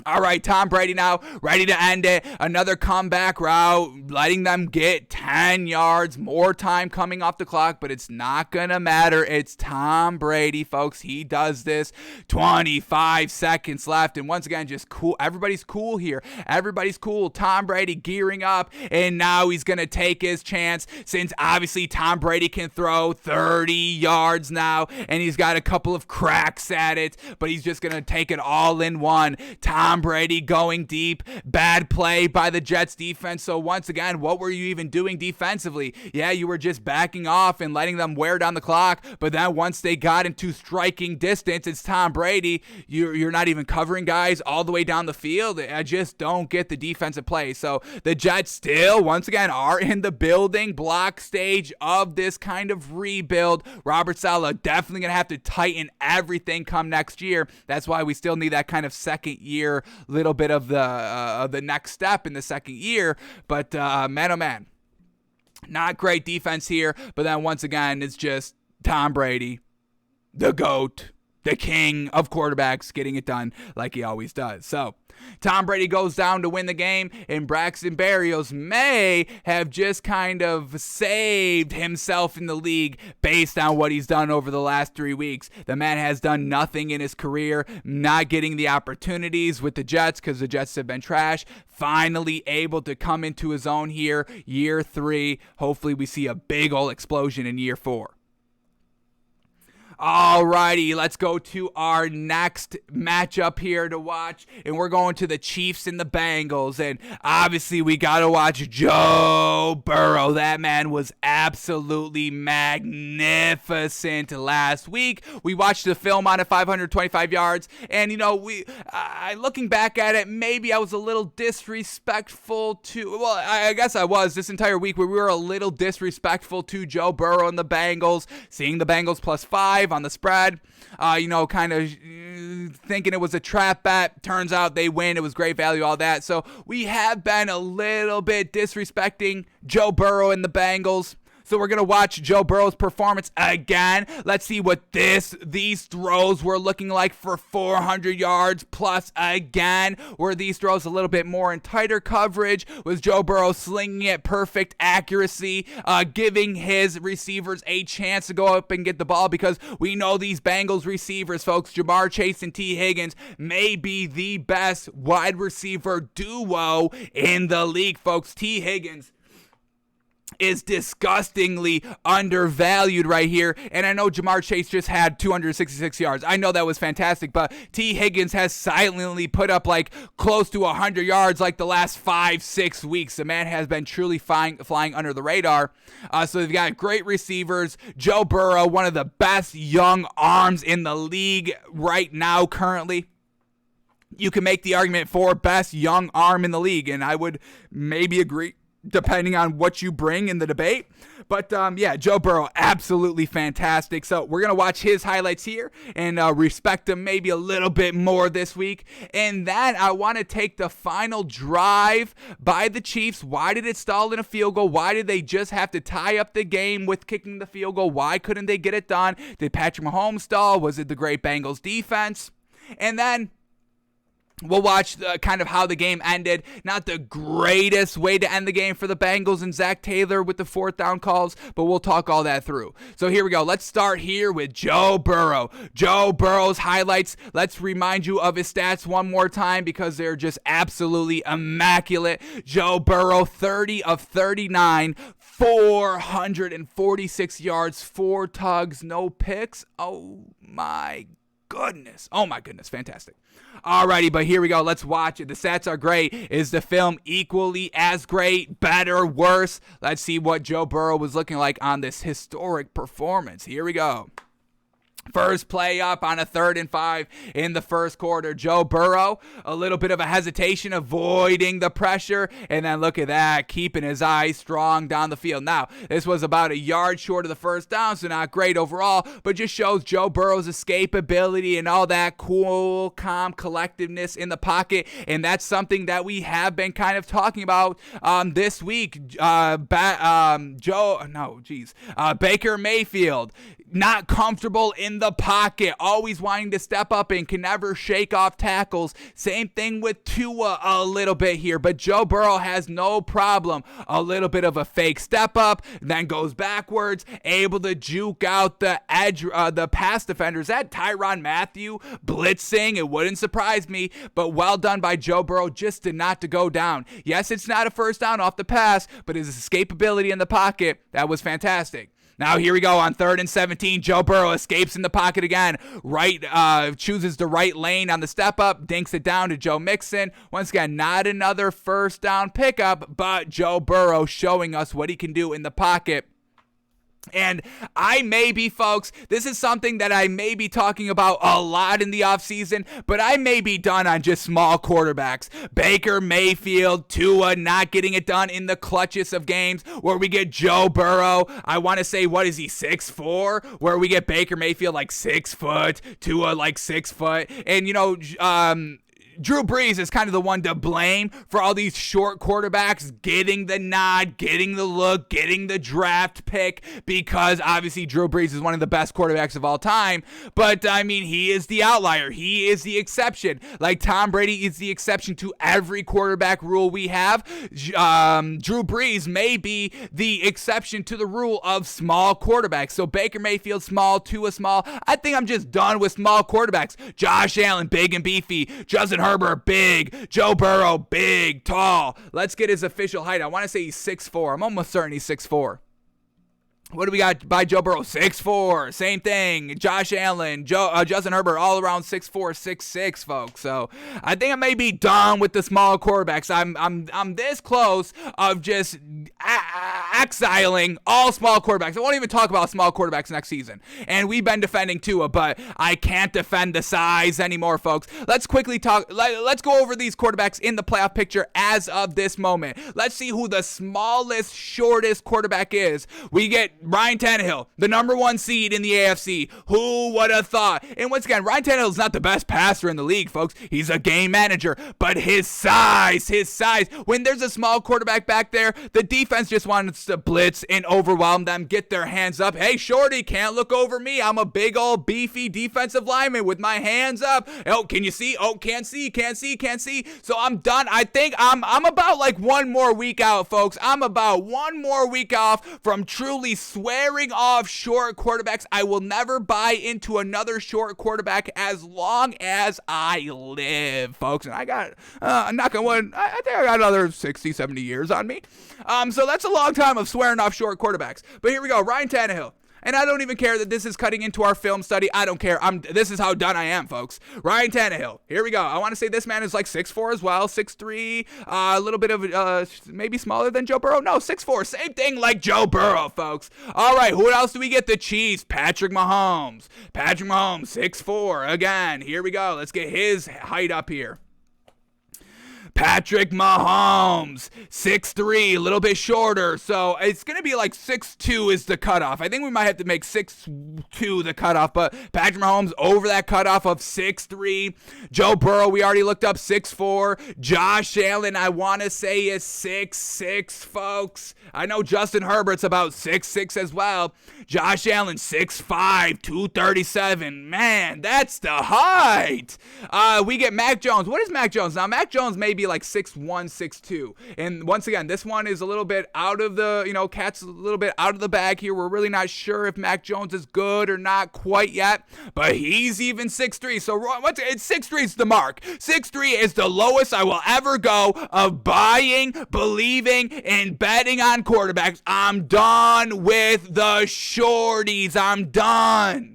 S1: All right, Tom Brady now ready to end it. Another comeback route, letting them get 10 yards, more time coming off the clock, but it's not going to matter. It's Tom Brady, folks. He does this. 25 seconds left, and once again, just cool. Everybody's cool here. Everybody's cool. Tom Brady gearing up, and now he's going to take his chance since obviously Tom Brady can throw 30 yards now, and he's got a couple of cracks at it, but he's just going to take it all in one. Tom Brady going deep. Bad play by the Jets defense. So once again, what were you even doing defensively? Yeah, you were just backing off and letting them wear down the clock. But then once they got into striking distance, it's Tom Brady. You're not even covering guys all the way down the field. I just don't get the defensive play. So the Jets still, once again, are in the building block stage of this kind of rebuild. Robert Saleh definitely going to have to tighten everything come next year. That's why we still need that kind of second year, little bit of the next step in the second year. But man, oh man, not great defense here. But then once again, it's just Tom Brady, the GOAT, the king of quarterbacks, getting it done like he always does. So Tom Brady goes down to win the game, and Braxton Berrios may have just kind of saved himself in the league based on what he's done over the last 3 weeks. The man has done nothing in his career, not getting the opportunities with the Jets because the Jets have been trash. Finally able to come into his own here, year 3. Hopefully we see a big old explosion in year 4. Alrighty, let's go to our next matchup here to watch, and we're going to the Chiefs and the Bengals, and obviously we got to watch Joe Burrow. That man was absolutely magnificent last week. We watched the film on it, 525 yards, and looking back at it, maybe I was a little disrespectful to, well, I guess I was this entire week where we were a little disrespectful to Joe Burrow and the Bengals, seeing the Bengals +5 on the spread, kind of thinking it was a trap bet. Turns out they win. It was great value, all that. So we have been a little bit disrespecting Joe Burrow and the Bengals. So we're going to watch Joe Burrow's performance again. Let's see what these throws were looking like for 400 yards plus again. Were these throws a little bit more in tighter coverage? Was Joe Burrow slinging it perfect accuracy, giving his receivers a chance to go up and get the ball? Because we know these Bengals receivers, folks, Jamar Chase and T. Higgins, may be the best wide receiver duo in the league, folks. T. Higgins is disgustingly undervalued right here. And I know Jamar Chase just had 266 yards. I know that was fantastic, but T. Higgins has silently put up like close to 100 yards like the last 5-6 weeks. The man has been truly flying under the radar. So they've got great receivers. Joe Burrow, one of the best young arms in the league right now currently. You can make the argument for best young arm in the league, and I would maybe agree, depending on what you bring in the debate. But Joe Burrow, absolutely fantastic. So we're going to watch his highlights here and respect him maybe a little bit more this week. And then I want to take the final drive by the Chiefs. Why did it stall in a field goal? Why did they just have to tie up the game with kicking the field goal? Why couldn't they get it done? Did Patrick Mahomes stall? Was it the great Bengals defense? And then we'll watch kind of how the game ended. Not the greatest way to end the game for the Bengals and Zach Taylor with the 4th down calls, but we'll talk all that through. So here we go. Let's start here with Joe Burrow. Joe Burrow's highlights. Let's remind you of his stats one more time because they're just absolutely immaculate. Joe Burrow, 30 of 39, 446 yards, 4 tugs, no picks. Oh my goodness. Fantastic. Alrighty, but here we go. Let's watch it. The stats are great. Is the film equally as great, better, worse? Let's see what Joe Burrow was looking like on this historic performance. Here we go. First play up on a 3rd and 5 in the first quarter. Joe Burrow, a little bit of a hesitation, avoiding the pressure, and then look at that, keeping his eyes strong down the field. Now, this was about a yard short of the first down, so not great overall, but just shows Joe Burrow's escapability and all that cool, calm collectedness in the pocket, and that's something that we have been kind of talking about this week. Baker Mayfield, not comfortable in in the pocket, always wanting to step up and can never shake off tackles. Same thing with Tua a little bit here, but Joe Burrow has no problem. A little bit of a fake step up, then goes backwards, able to juke out the edge, the pass defenders. That Tyrann Mathieu blitzing, it wouldn't surprise me, but well done by Joe Burrow just not to go down. Yes, it's not a first down off the pass, but his escapability in the pocket, that was fantastic. Now here we go on 3rd and 17. Joe Burrow escapes in the pocket again. Chooses the right lane on the step up, dinks it down to Joe Mixon. Once again, not another first down pickup, but Joe Burrow showing us what he can do in the pocket. And folks, this is something that I may be talking about a lot in the offseason, but I may be done on just small quarterbacks. Baker Mayfield, Tua not getting it done in the clutchest of games, where we get Joe Burrow, I want to say, what is he, 6'4"? Where we get Baker Mayfield like 6 foot, Tua like 6 foot, and Drew Brees is kind of the one to blame for all these short quarterbacks getting the nod, getting the look, getting the draft pick, because obviously Drew Brees is one of the best quarterbacks of all time. But, he is the outlier. He is the exception. Like Tom Brady is the exception to every quarterback rule we have. Drew Brees may be the exception to the rule of small quarterbacks. So Baker Mayfield, small, Tua, small. I think I'm just done with small quarterbacks. Josh Allen, big and beefy. Justin Herbert, big. Joe Burrow, big, tall. Let's get his official height. I want to say he's 6'4". I'm almost certain he's 6'4". What do we got by Joe Burrow? 6'4". Same thing. Josh Allen, Justin Herbert, all around 6'4", 6'6", folks. So I think I may be done with the small quarterbacks. I'm this close of just exiling all small quarterbacks. I won't even talk about small quarterbacks next season. And we've been defending Tua, but I can't defend the size anymore, folks. Let's quickly talk. Let's go over these quarterbacks in the playoff picture as of this moment. Let's see who the smallest, shortest quarterback is. We get Ryan Tannehill, the number 1 seed in the AFC. Who would have thought? And once again, Ryan Tannehill is not the best passer in the league, folks. He's a game manager, but his size, when there's a small quarterback back there, the defense just wants to blitz and overwhelm them, get their hands up. Hey, shorty, can't look over me. I'm a big old beefy defensive lineman with my hands up. Oh, can you see? Oh, can't see. So I'm done. I think I'm about like one more week out, folks. I'm about one more week off from truly swearing off short quarterbacks. I will never buy into another short quarterback as long as I live, folks. And I got, knock on wood, I think I got another 60, 70 years on me. So that's a long time of swearing off short quarterbacks. But here we go, Ryan Tannehill. And I don't even care that this is cutting into our film study. I don't care. This is how done I am, folks. Ryan Tannehill. Here we go. I want to say this man is like 6'4" as well. 6'3", a little bit of maybe smaller than Joe Burrow. No, 6'4". Same thing like Joe Burrow, folks. All right, who else do we get? The Chiefs. Patrick Mahomes. 6'4". Again, here we go. Let's get his height up here. Patrick Mahomes, 6'3", a little bit shorter, so it's going to be like 6'2" is the cutoff. I think we might have to make 6'2" the cutoff, but Patrick Mahomes over that cutoff of 6'3". Joe Burrow, we already looked up, 6'4". Josh Allen, I want to say is 6'6", folks. I know Justin Herbert's about 6'6" as well. Josh Allen, 6'5", 237. Man, that's the height. We get Mac Jones. What is Mac Jones? Now, Mac Jones may be like 6'1", 6'2". And once again, this one is a little bit out of the, cat's a little bit out of the bag here. We're really not sure if Mac Jones is good or not quite yet, but he's even 6'3". So it's 6'3" is the mark. 6'3" is the lowest I will ever go of buying, believing, and betting on quarterbacks. I'm done with the shorties. I'm done.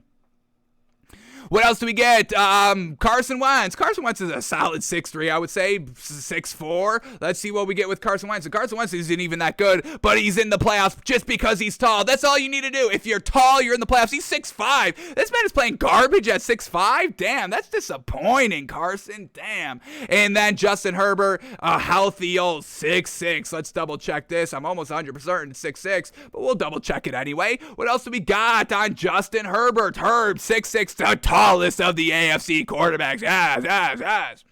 S1: What else do we get? Carson Wentz. Carson Wentz is a solid 6'3", I would say. 6'4". Let's see what we get with Carson Wentz. And Carson Wentz isn't even that good, but he's in the playoffs just because he's tall. That's all you need to do. If you're tall, you're in the playoffs. He's 6'5". This man is playing garbage at 6'5". Damn, that's disappointing, Carson. Damn. And then Justin Herbert, a healthy old 6'6". Let's double check this. I'm almost 100% certain 6'6", but we'll double check it anyway. What else do we got on Justin Herbert? Herb, 6'6", the tallest of the AFC quarterbacks. Yes.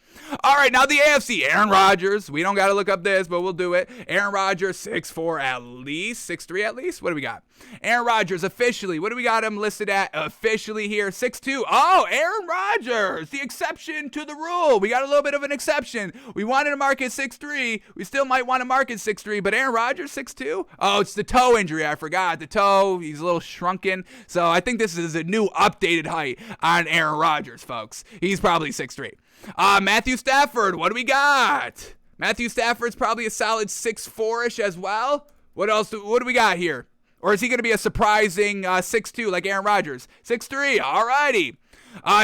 S1: All right, now the AFC. Aaron Rodgers. We don't got to look up this, but we'll do it. Aaron Rodgers, 6'4" at least. 6'3" at least. What do we got? Aaron Rodgers officially. What do we got him listed at officially here? 6'2". Oh, Aaron Rodgers. The exception to the rule. We got a little bit of an exception. We wanted to mark it 6'3". We still might want to mark it 6'3", but Aaron Rodgers, 6'2". Oh, it's the toe injury. I forgot. The toe. He's a little shrunken. So I think this is a new updated height on Aaron Rodgers, folks. He's probably 6'3". Matthew Stafford, what do we got? Matthew Stafford's probably a solid 6'4"-ish as well. What do we got here? Or is he going to be a surprising 6'2" like Aaron Rodgers? 6'3", all righty.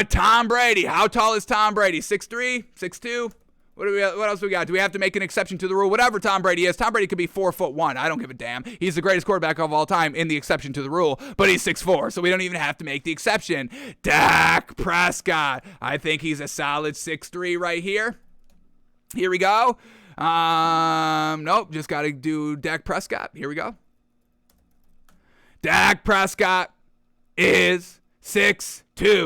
S1: Tom Brady, how tall is Tom Brady? 6'3", 6'2"? What else do we got? Do we have to make an exception to the rule? Whatever Tom Brady is, Tom Brady could be 4'1". I don't give a damn. He's the greatest quarterback of all time in the exception to the rule, but he's 6'4", so we don't even have to make the exception. Dak Prescott. I think he's a solid 6'3" right here. Here we go. Nope, just got to do Dak Prescott. Here we go. Dak Prescott is 6'2".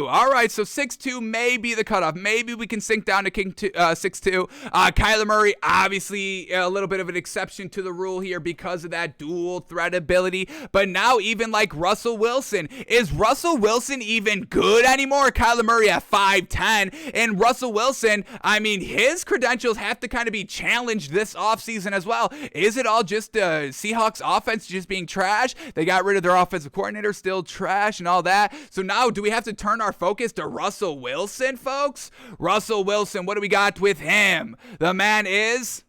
S1: All right, so 6'2" may be the cutoff. Maybe we can sink down to 6'2". Kyler Murray, obviously a little bit of an exception to the rule here because of that dual threat ability. But now even like Russell Wilson. Is Russell Wilson even good anymore? Kyler Murray at 5'10". And Russell Wilson, I mean, his credentials have to kind of be challenged this offseason as well. Is it all just Seahawks offense just being trash? They got rid of their offensive coordinator, still trash and all that. So now do we have to turn our focus to Russell Wilson, folks? Russell Wilson, what do we got with him? The man is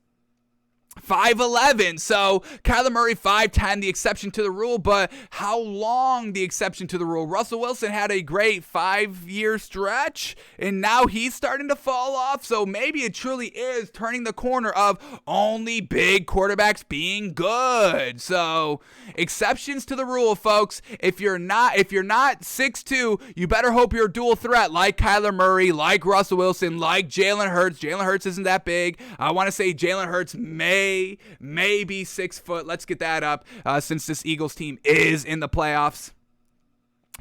S1: 5'11". So Kyler Murray 5'10", the exception to the rule, but how long the exception to the rule? Russell Wilson had a great 5-year stretch, and now he's starting to fall off. So maybe it truly is turning the corner of only big quarterbacks being good. So exceptions to the rule, folks. If you're not 6'2", you better hope you're a dual threat like Kyler Murray, like Russell Wilson, like Jalen Hurts. Jalen Hurts isn't that big. I want to say Jalen Hurts may be 6 foot. Let's get that up since this Eagles team is in the playoffs.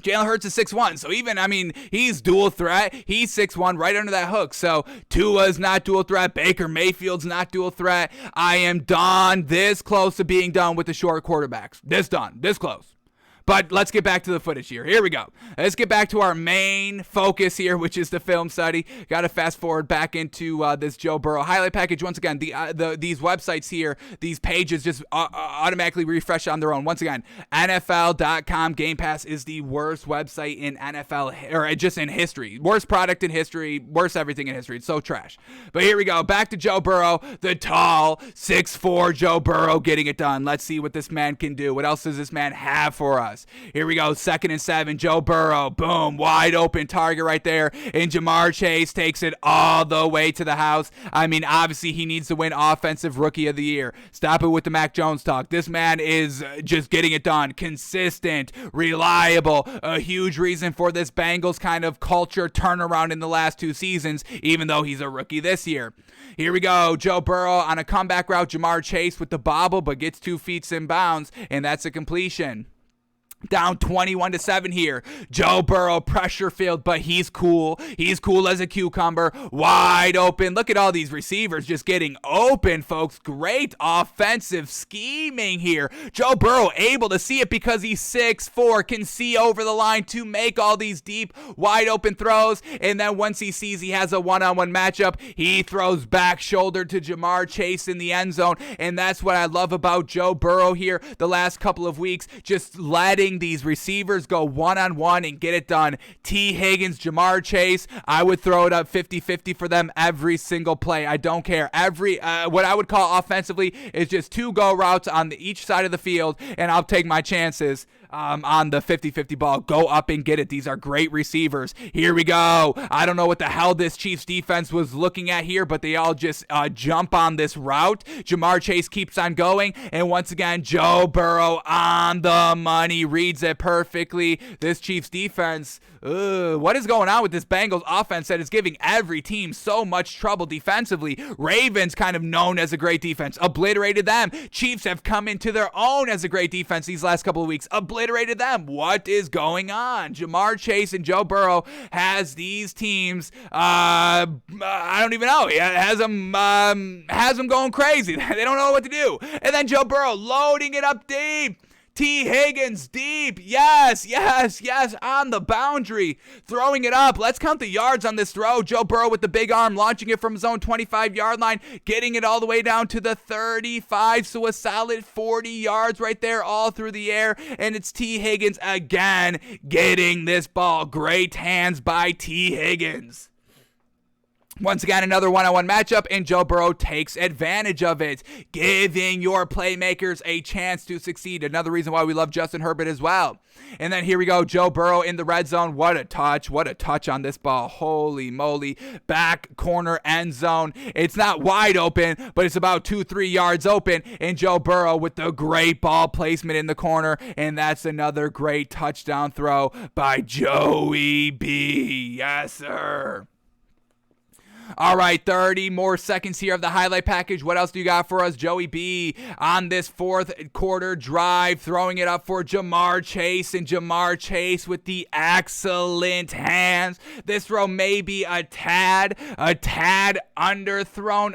S1: Jalen Hurts is 6'1", so even, I mean, he's dual threat. He's 6'1", right under that hook. So Tua's not dual threat. Baker Mayfield's not dual threat. I am done, this close to being done with the short quarterbacks. This close. But let's get back to the footage here. Here we go. Let's get back to our main focus here, which is the film study. Got to fast forward back into this Joe Burrow highlight package. Once again, these websites here, these pages just automatically refresh on their own. Once again, NFL.com Game Pass is the worst website in NFL, or just in history. Worst product in history, worst everything in history. It's so trash. But here we go. Back to Joe Burrow, the tall 6'4" Joe Burrow getting it done. Let's see what this man can do. What else does this man have for us? Here we go, 2nd and 7, Joe Burrow, boom, wide open target right there, and Jamar Chase takes it all the way to the house. I mean, obviously he needs to win Offensive Rookie of the Year. Stop it with the Mac Jones talk. This man is just getting it done, consistent, reliable, a huge reason for this Bengals kind of culture turnaround in the last 2 seasons, even though he's a rookie this year. Here we go, Joe Burrow on a comeback route, Jamar Chase with the bobble, but gets 2 feet in bounds, and that's a completion. Down 21-7 here. Joe Burrow, pressure filled, but he's cool. He's cool as a cucumber. Wide open. Look at all these receivers just getting open, folks. Great offensive scheming here. Joe Burrow able to see it because he's 6'4", can see over the line to make all these deep, wide open throws. And then once he sees he has a one-on-one matchup, he throws back shoulder to Jamar Chase in the end zone. And that's what I love about Joe Burrow here the last couple of weeks. Just letting these receivers go one-on-one and get it done. T. Higgins, Jamar Chase, I would throw it up 50-50 for them every single play. I don't care. What I would call offensively is just 2 go routes on each side of the field, and I'll take my chances on the 50-50 ball. Go up and get it. These are great receivers. Here we go. I don't know what the hell this Chiefs defense was looking at here, but they all just jump on this route. Jamar Chase keeps on going, and once again, Joe Burrow on the money, reads it perfectly. This Chiefs defense, what is going on with this Bengals offense that is giving every team so much trouble defensively? Ravens, kind of known as a great defense, obliterated them. Chiefs have come into their own as a great defense these last couple of weeks, obliterated obliterated them. What is going on? Jamar Chase and Joe Burrow has these teams, I don't even know. He has them going crazy. They don't know what to do. And then Joe Burrow loading it up deep. T. Higgins deep. Yes, on the boundary. Throwing it up. Let's count the yards on this throw. Joe Burrow with the big arm, launching it from his own 25-yard line, getting it all the way down to the 35. So a solid 40 yards right there all through the air. And it's T. Higgins again getting this ball. Great hands by T. Higgins. Once again, another one-on-one matchup, and Joe Burrow takes advantage of it, giving your playmakers a chance to succeed. Another reason why we love Justin Herbert as well. And then here we go, Joe Burrow in the red zone. What a touch on this ball. Holy moly. Back corner end zone. It's not wide open, but it's about 2-3 yards open, and Joe Burrow with the great ball placement in the corner, and that's another great touchdown throw by Joey B. Yes, sir. All right, 30 more seconds here of the highlight package. What else do you got for us? Joey B on this fourth quarter drive, throwing it up for Jamar Chase, and Jamar Chase with the excellent hands. This throw may be a tad underthrown,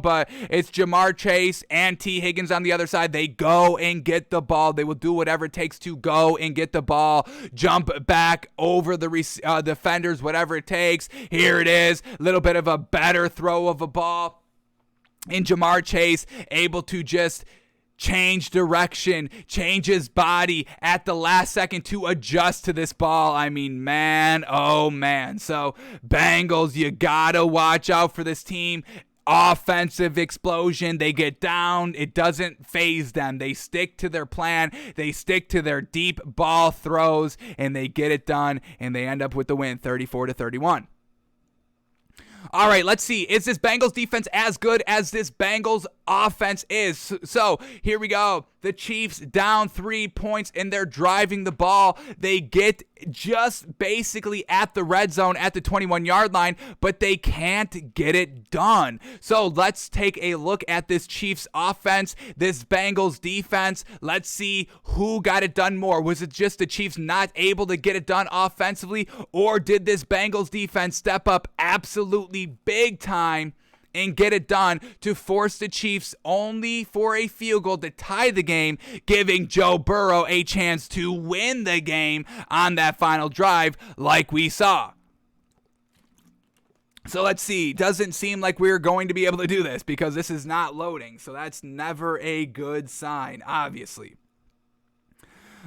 S1: but it's Jamar Chase and T. Higgins on the other side. They go and get the ball. They will do whatever it takes to go and get the ball, jump back over the defenders, whatever it takes. Here it is. Little bit of a better throw of a ball, and Jamar Chase able to just change direction, change his body at the last second to adjust to this ball. I mean, man, oh man. So Bengals, you gotta watch out for this team. Offensive explosion. They get down. It doesn't faze them. They stick to their plan. They stick to their deep ball throws, and they get it done, and they end up with the win, 34-31. All right, let's see. Is this Bengals defense as good as this Bengals offense is? So here we go. The Chiefs down 3 points, and they're driving the ball. They get just basically at the red zone at the 21-yard line, but they can't get it done. So let's take a look at this Chiefs offense, this Bengals defense. Let's see who got it done more. Was it just the Chiefs not able to get it done offensively, or did this Bengals defense step up absolutely big time and get it done to force the Chiefs only for a field goal to tie the game, giving Joe Burrow a chance to win the game on that final drive like we saw? So let's see. Doesn't seem like we're going to be able to do this because this is not loading. So that's never a good sign, obviously.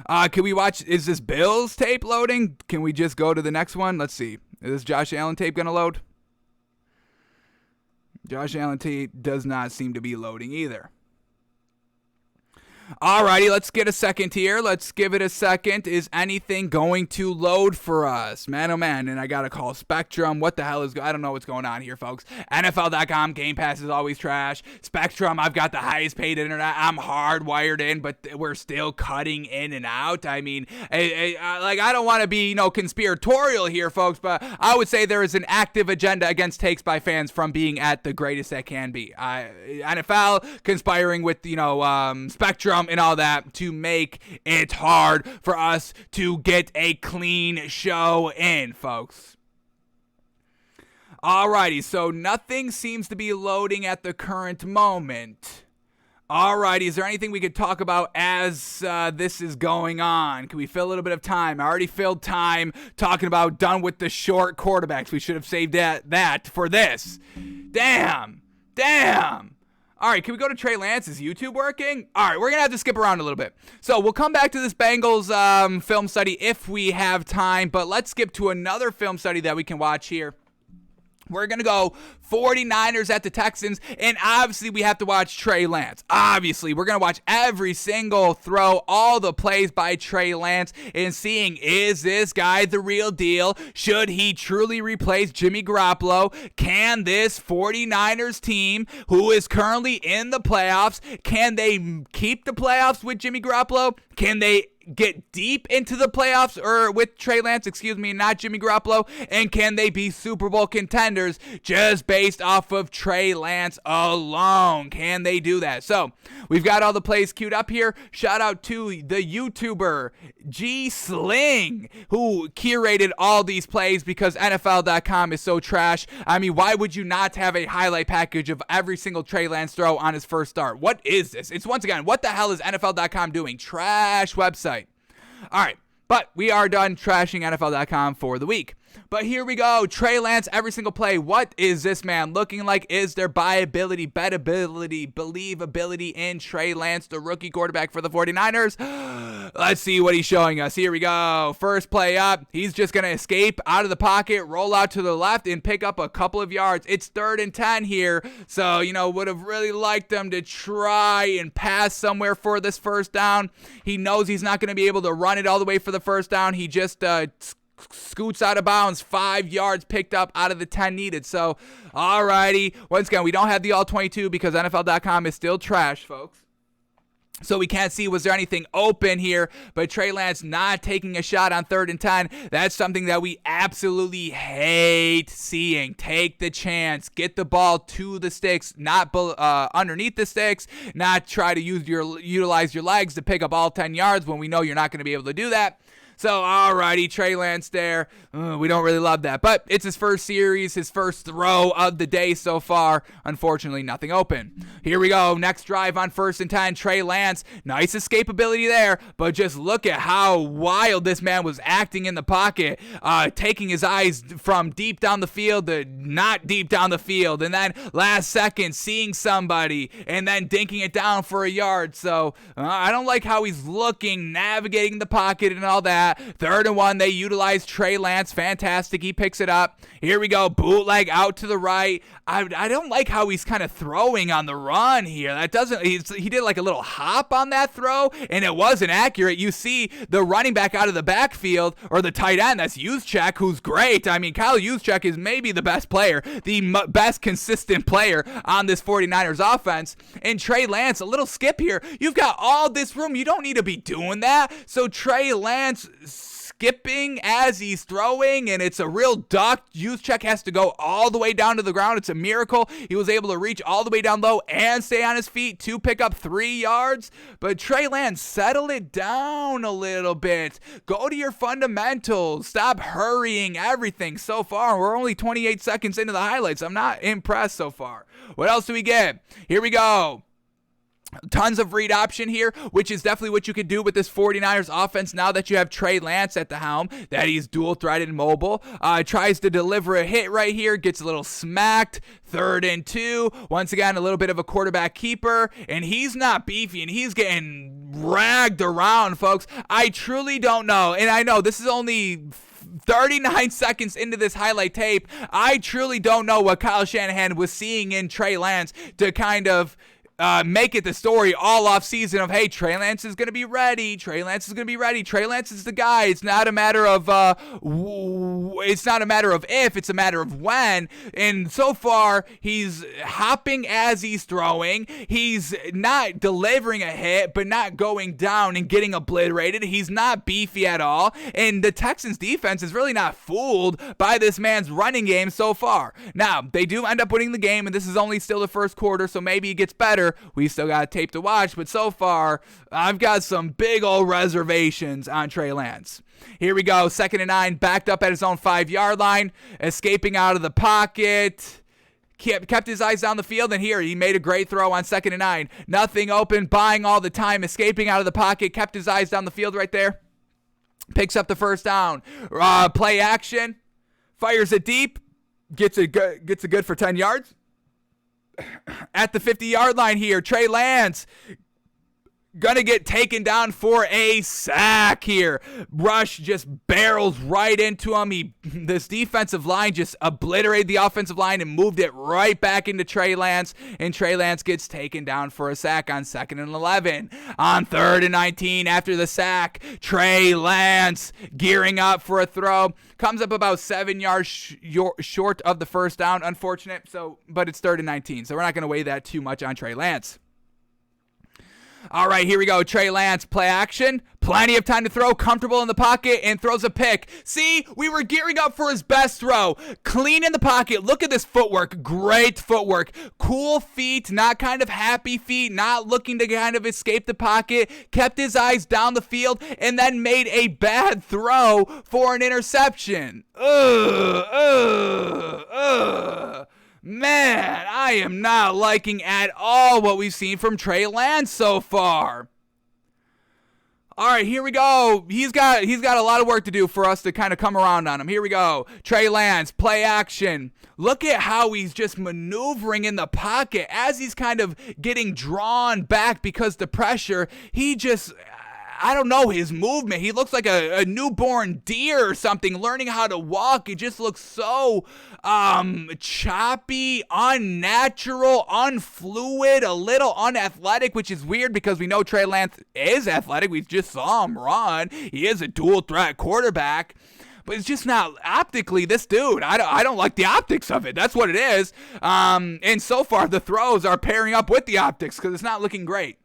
S1: Can we watch? Is this Bills tape loading? Can we just go to the next one? Let's see. Is this Josh Allen tape going to load? Josh Allen tape does not seem to be loading either. Alrighty, let's get a second here. Let's give it a second. Is anything going to load for us? Man, oh man, and I gotta call Spectrum. What the hell is I don't know what's going on here, folks. NFL.com, Game Pass is always trash. Spectrum, I've got the highest paid internet. I'm hardwired in, but we're still cutting in and out. I mean, I don't want to be, conspiratorial here, folks, but I would say there is an active agenda against takes by fans from being at the greatest that can be. NFL conspiring with, Spectrum and all that to make it hard for us to get a clean show in, folks. Alrighty, so nothing seems to be loading at the current moment. Alrighty, is there anything we could talk about as this is going on? Can we fill a little bit of time? I already filled time talking about done with the short quarterbacks. We should have saved that for this. Damn. All right, can we go to Trey Lance? Is YouTube working? All right, we're going to have to skip around a little bit. So we'll come back to this Bengals film study if we have time, but let's skip to another film study that we can watch here. We're going to go 49ers at the Texans, and obviously we have to watch Trey Lance. Obviously, we're going to watch every single throw, all the plays by Trey Lance, and seeing, is this guy the real deal? Should he truly replace Jimmy Garoppolo? Can this 49ers team, who is currently in the playoffs, can they keep the playoffs with Jimmy Garoppolo? Can they get deep into the playoffs or with Trey Lance, not Jimmy Garoppolo? And can they be Super Bowl contenders just based off of Trey Lance alone? Can they do that? So we've got all the plays queued up here. Shout out to the YouTuber G Sling, who curated all these plays because NFL.com is so trash. I mean, why would you not have a highlight package of every single Trey Lance throw on his first start? What is this? It's once again, what the hell is NFL.com doing? Trash website. All right, but we are done trashing NFL.com for the week. But here we go. Trey Lance, every single play. What is this man looking like? Is there buyability, bettability, believability in Trey Lance, the rookie quarterback for the 49ers? Let's see what he's showing us. Here we go. First play up. He's just going to escape out of the pocket, roll out to the left, and pick up a couple of yards. It's 3rd and 10 here. So, would have really liked them to try and pass somewhere for this first down. He knows he's not going to be able to run it all the way for the first down. He just scoots out of bounds, 5 yards picked up out of the 10 needed. So, alrighty. Once again, we don't have the all 22 because NFL.com is still trash, folks. So we can't see, was there anything open here? But Trey Lance not taking a shot on 3rd and 10. That's something that we absolutely hate seeing. Take the chance. Get the ball to the sticks, not underneath the sticks. Not try to utilize your legs to pick up all 10 yards when we know you're not going to be able to do that. So, alrighty, Trey Lance there. We don't really love that. But it's his first series, his first throw of the day so far. Unfortunately, nothing open. Here we go. Next drive on 1st and 10. Trey Lance. Nice escapability there. But just look at how wild this man was acting in the pocket. Taking his eyes from deep down the field to not deep down the field. And then last second, seeing somebody. And then dinking it down for a yard. So, I don't like how he's looking, navigating the pocket and all that. 3rd and 1, they utilize Trey Lance. Fantastic. He picks it up. Here we go. Bootleg out to the right. I don't like how he's kind of throwing on the run here. He did like a little hop on that throw, and it wasn't accurate. You see the running back out of the backfield, or the tight end, that's Juszczyk, who's great. I mean, Kyle Juszczyk is maybe the best player, the best consistent player on this 49ers offense. And Trey Lance, a little skip here. You've got all this room. You don't need to be doing that. So Trey Lance skipping as he's throwing, and it's a real duck. Juszczyk has to go all the way down to the ground. It's a miracle he was able to reach all the way down low and stay on his feet to pick up 3 yards. But Trey Lance, settle it down a little bit. Go to your fundamentals. Stop hurrying everything. So far, we're only 28 seconds into the highlights. I'm not impressed so far. What else do we get? Here we go. Tons of read option here, which is definitely what you could do with this 49ers offense now that you have Trey Lance at the helm, that he's dual-threaded and mobile. Tries to deliver a hit right here, gets a little smacked. 3rd and 2. Once again, a little bit of a quarterback keeper, and he's not beefy, and he's getting ragged around, folks. I truly don't know, and I know this is only 39 seconds into this highlight tape. I truly don't know what Kyle Shanahan was seeing in Trey Lance to kind of make it the story all off season of, hey, Trey Lance is going to be ready. Trey Lance is going to be ready. Trey Lance is the guy. It's not a matter of if, it's a matter of when. And so far, he's hopping as he's throwing. He's not delivering a hit, but not going down and getting obliterated. He's not beefy at all. And the Texans defense is really not fooled by this man's running game so far. Now, they do end up winning the game, and this is only still the first quarter, so maybe it gets better. We still got tape to watch, but so far, I've got some big old reservations on Trey Lance. Here we go, 2nd and 9, backed up at his own 5-yard line, escaping out of the pocket. Kept his eyes down the field, and here he made a great throw on 2nd and 9. Nothing open, buying all the time, escaping out of the pocket, kept his eyes down the field right there. Picks up the first down. Play action, fires it deep, gets it good for 10 yards. At the 50-yard line here, Trey Lance gonna get taken down for a sack here. Rush just barrels right into him. This defensive line just obliterated the offensive line and moved it right back into Trey Lance, and Trey Lance gets taken down for a sack on 2nd and 11. On 3rd and 19 after the sack, Trey Lance gearing up for a throw. Comes up about 7 yards short of the first down. Unfortunate, but it's 3rd and 19, so we're not going to weigh that too much on Trey Lance. All right, here we go. Trey Lance, play action. Plenty of time to throw, comfortable in the pocket, and throws a pick. See, we were gearing up for his best throw. Clean in the pocket. Look at this footwork. Great footwork. Cool feet, not kind of happy feet, not looking to kind of escape the pocket. Kept his eyes down the field, and then made a bad throw for an interception. Man, I am not liking at all what we've seen from Trey Lance so far. All right, here we go. He's got a lot of work to do for us to kind of come around on him. Here we go. Trey Lance, play action. Look at how he's just maneuvering in the pocket as he's kind of getting drawn back because the pressure. He just, I don't know, his movement. He looks like a newborn deer or something, learning how to walk. He just looks so choppy, unnatural, unfluid, a little unathletic, which is weird because we know Trey Lance is athletic. We just saw him run. He is a dual threat quarterback. But it's just not optically this dude. I don't like the optics of it. That's what it is. And so far the throws are pairing up with the optics because it's not looking great.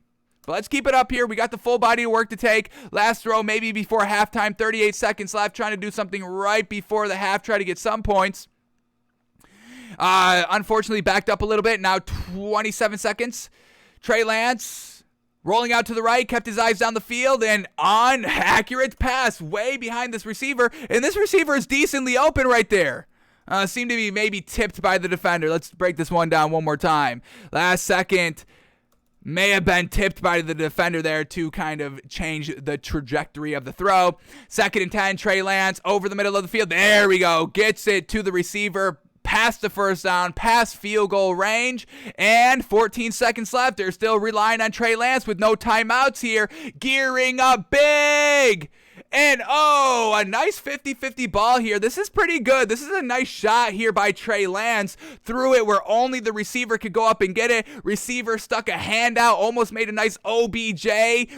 S1: But let's keep it up here. We got the full body of work to take. Last throw maybe before halftime. 38 seconds left. Trying to do something right before the half. Try to get some points. Unfortunately backed up a little bit. Now 27 seconds. Trey Lance rolling out to the right. Kept his eyes down the field. And inaccurate pass way behind this receiver. And this receiver is decently open right there. Seemed to be maybe tipped by the defender. Let's break this one down one more time. Last second. May have been tipped by the defender there to kind of change the trajectory of the throw. 2nd and 10, Trey Lance over the middle of the field. There we go. Gets it to the receiver. Past the first down, past field goal range, and 14 seconds left. They're still relying on Trey Lance with no timeouts here. Gearing up big. And, a nice 50-50 ball here. This is pretty good. This is a nice shot here by Trey Lance. Threw it where only the receiver could go up and get it. Receiver stuck a hand out, almost made a nice OBJ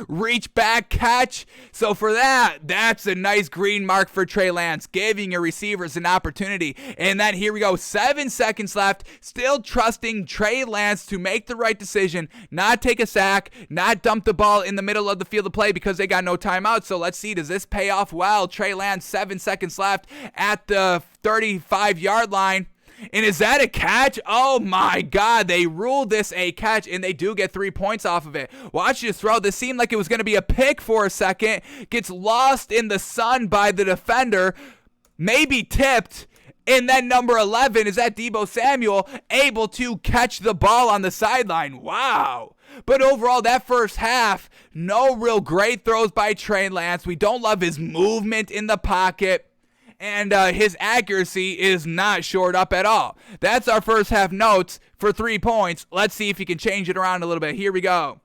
S1: reach back catch. So for that's a nice green mark for Trey Lance, giving your receivers an opportunity. And then here we go, 7 seconds left. Still trusting Trey Lance to make the right decision, not take a sack, not dump the ball in the middle of the field of play because they got no timeout. So let's see, does this pay off well? Trey Lance, 7 seconds left at the 35-yard line. And is that a catch? Oh my God, they ruled this a catch, and they do get 3 points off of it. Watch this throw. This seemed like it was going to be a pick for a second. Gets lost in the sun by the defender. Maybe tipped. And then number 11 is that Deebo Samuel, able to catch the ball on the sideline. Wow. But overall, that first half, no real great throws by Trey Lance. We don't love his movement in the pocket. And his accuracy is not shored up at all. That's our first half notes for 3 points. Let's see if he can change it around a little bit. Here we go.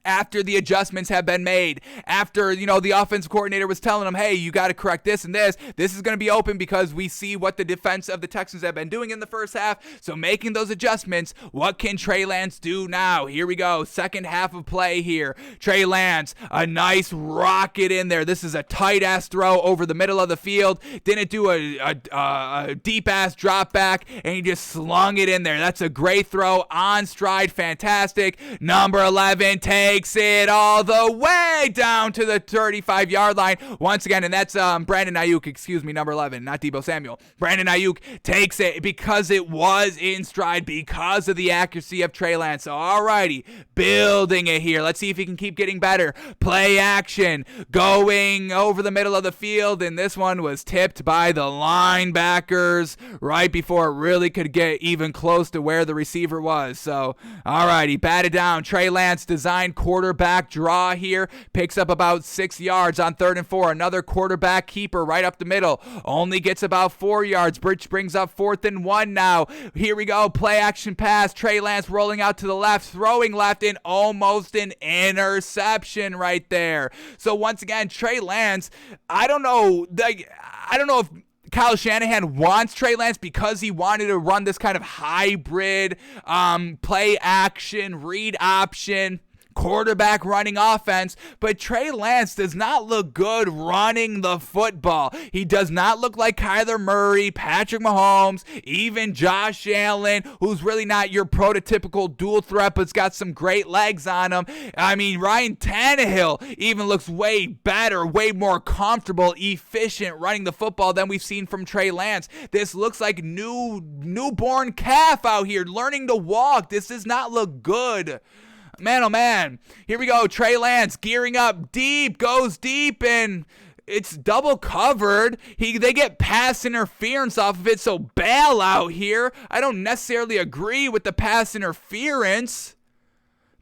S1: After the adjustments have been made, after, the offensive coordinator was telling him, hey, you got to correct this and this is going to be open because we see what the defense of the Texans have been doing in the first half. So making those adjustments, what can Trey Lance do now? Here we go. Second half of play here. Trey Lance, a nice rocket in there. This is a tight ass throw over the middle of the field. Didn't do a deep ass drop back, and he just slung it in there. That's a great throw on stride. Fantastic. Number 11 takes it all the way down to the 35-yard line once again, and that's Brandon Ayuk, number 11, not Deebo Samuel. Brandon Ayuk takes it because it was in stride because of the accuracy of Trey Lance. So, alrighty, building it here. Let's see if he can keep getting better. Play action, going over the middle of the field, and this one was tipped by the linebackers right before it really could get even close to where the receiver was. So, alrighty, batted down. Trey Lance designed quarterback draw here, picks up about 6 yards on 3rd and 4. Another quarterback keeper right up the middle, only gets about 4 yards. Which brings up 4th and 1 now. Here we go, play action pass. Trey Lance rolling out to the left, throwing left, and almost an interception right there. So once again, Trey Lance, I don't know if Kyle Shanahan wants Trey Lance because he wanted to run this kind of hybrid play action, read option quarterback running offense, but Trey Lance does not look good running the football. He does not look like Kyler Murray, Patrick Mahomes, even Josh Allen, who's really not your prototypical dual threat, but's got some great legs on him. I mean, Ryan Tannehill even looks way better, way more comfortable, efficient running the football than we've seen from Trey Lance. This looks like newborn calf out here learning to walk. This does not look good. Man, oh man. Here we go. Trey Lance gearing up deep, goes deep, and it's double covered. They get pass interference off of it, so bail out here. I don't necessarily agree with the pass interference.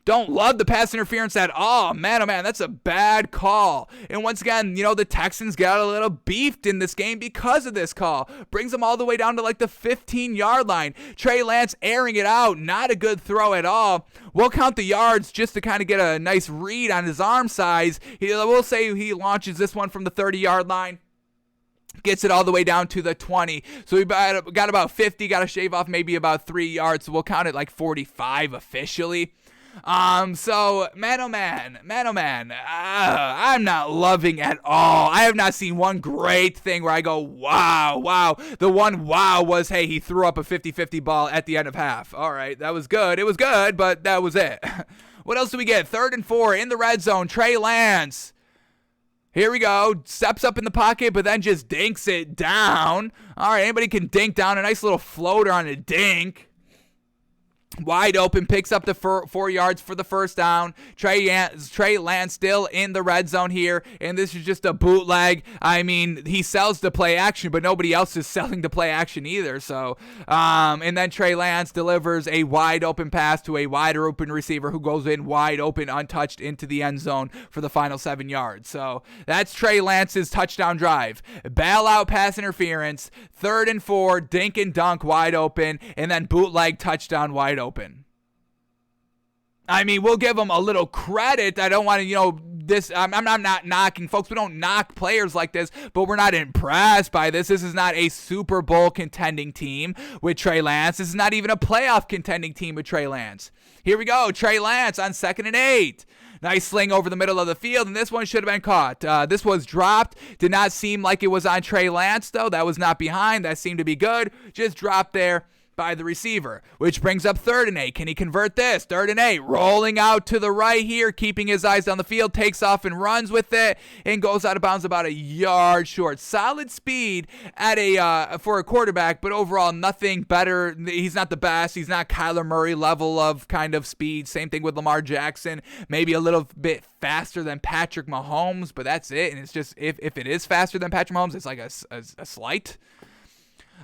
S1: Don't love the pass interference at all. Man, oh man, that's a bad call. And once again, the Texans got a little beefed in this game because of this call. Brings them all the way down to like the 15-yard line. Trey Lance airing it out. Not a good throw at all. We'll count the yards just to kind of get a nice read on his arm size. We'll say he launches this one from the 30-yard line. Gets it all the way down to the 20. So we got about 50. Got to shave off maybe about 3 yards. So we'll count it like 45 officially. So, man, oh man, I'm not loving at all. I have not seen one great thing where I go, wow. The one wow was, hey, he threw up a 50-50 ball at the end of half. All right, that was good. It was good, but that was it. What else do we get? 3rd and 4 in the red zone. Trey Lance. Here we go. Steps up in the pocket, but then just dinks it down. All right, anybody can dink down. A nice little floater on a dink. Wide open, picks up the 4 yards for the first down. Trey Lance still in the red zone here, and this is just a bootleg. I mean, he sells the play action, but nobody else is selling the play action either. So, and then Trey Lance delivers a wide open pass to a wider open receiver who goes in wide open, untouched into the end zone for the final 7 yards. So that's Trey Lance's touchdown drive. Bailout pass interference, 3rd and 4, dink and dunk wide open, and then bootleg touchdown wide open. I mean, we'll give them a little credit. I don't want to, this. I'm not knocking, folks. We don't knock players like this, but we're not impressed by this. This is not a Super Bowl contending team with Trey Lance. This is not even a playoff contending team with Trey Lance. Here we go. Trey Lance on 2nd and 8. Nice sling over the middle of the field, and this one should have been caught. This was dropped. Did not seem like it was on Trey Lance, though. That was not behind. That seemed to be good. Just dropped there by the receiver, which brings up 3rd and 8. Can he convert this? 3rd and 8, rolling out to the right here, keeping his eyes down the field, takes off and runs with it, and goes out of bounds about a yard short. Solid speed at for a quarterback, but overall nothing better. He's not the best. He's not Kyler Murray level of kind of speed. Same thing with Lamar Jackson. Maybe a little bit faster than Patrick Mahomes, but that's it. And it's just, if it is faster than Patrick Mahomes, it's like a slight.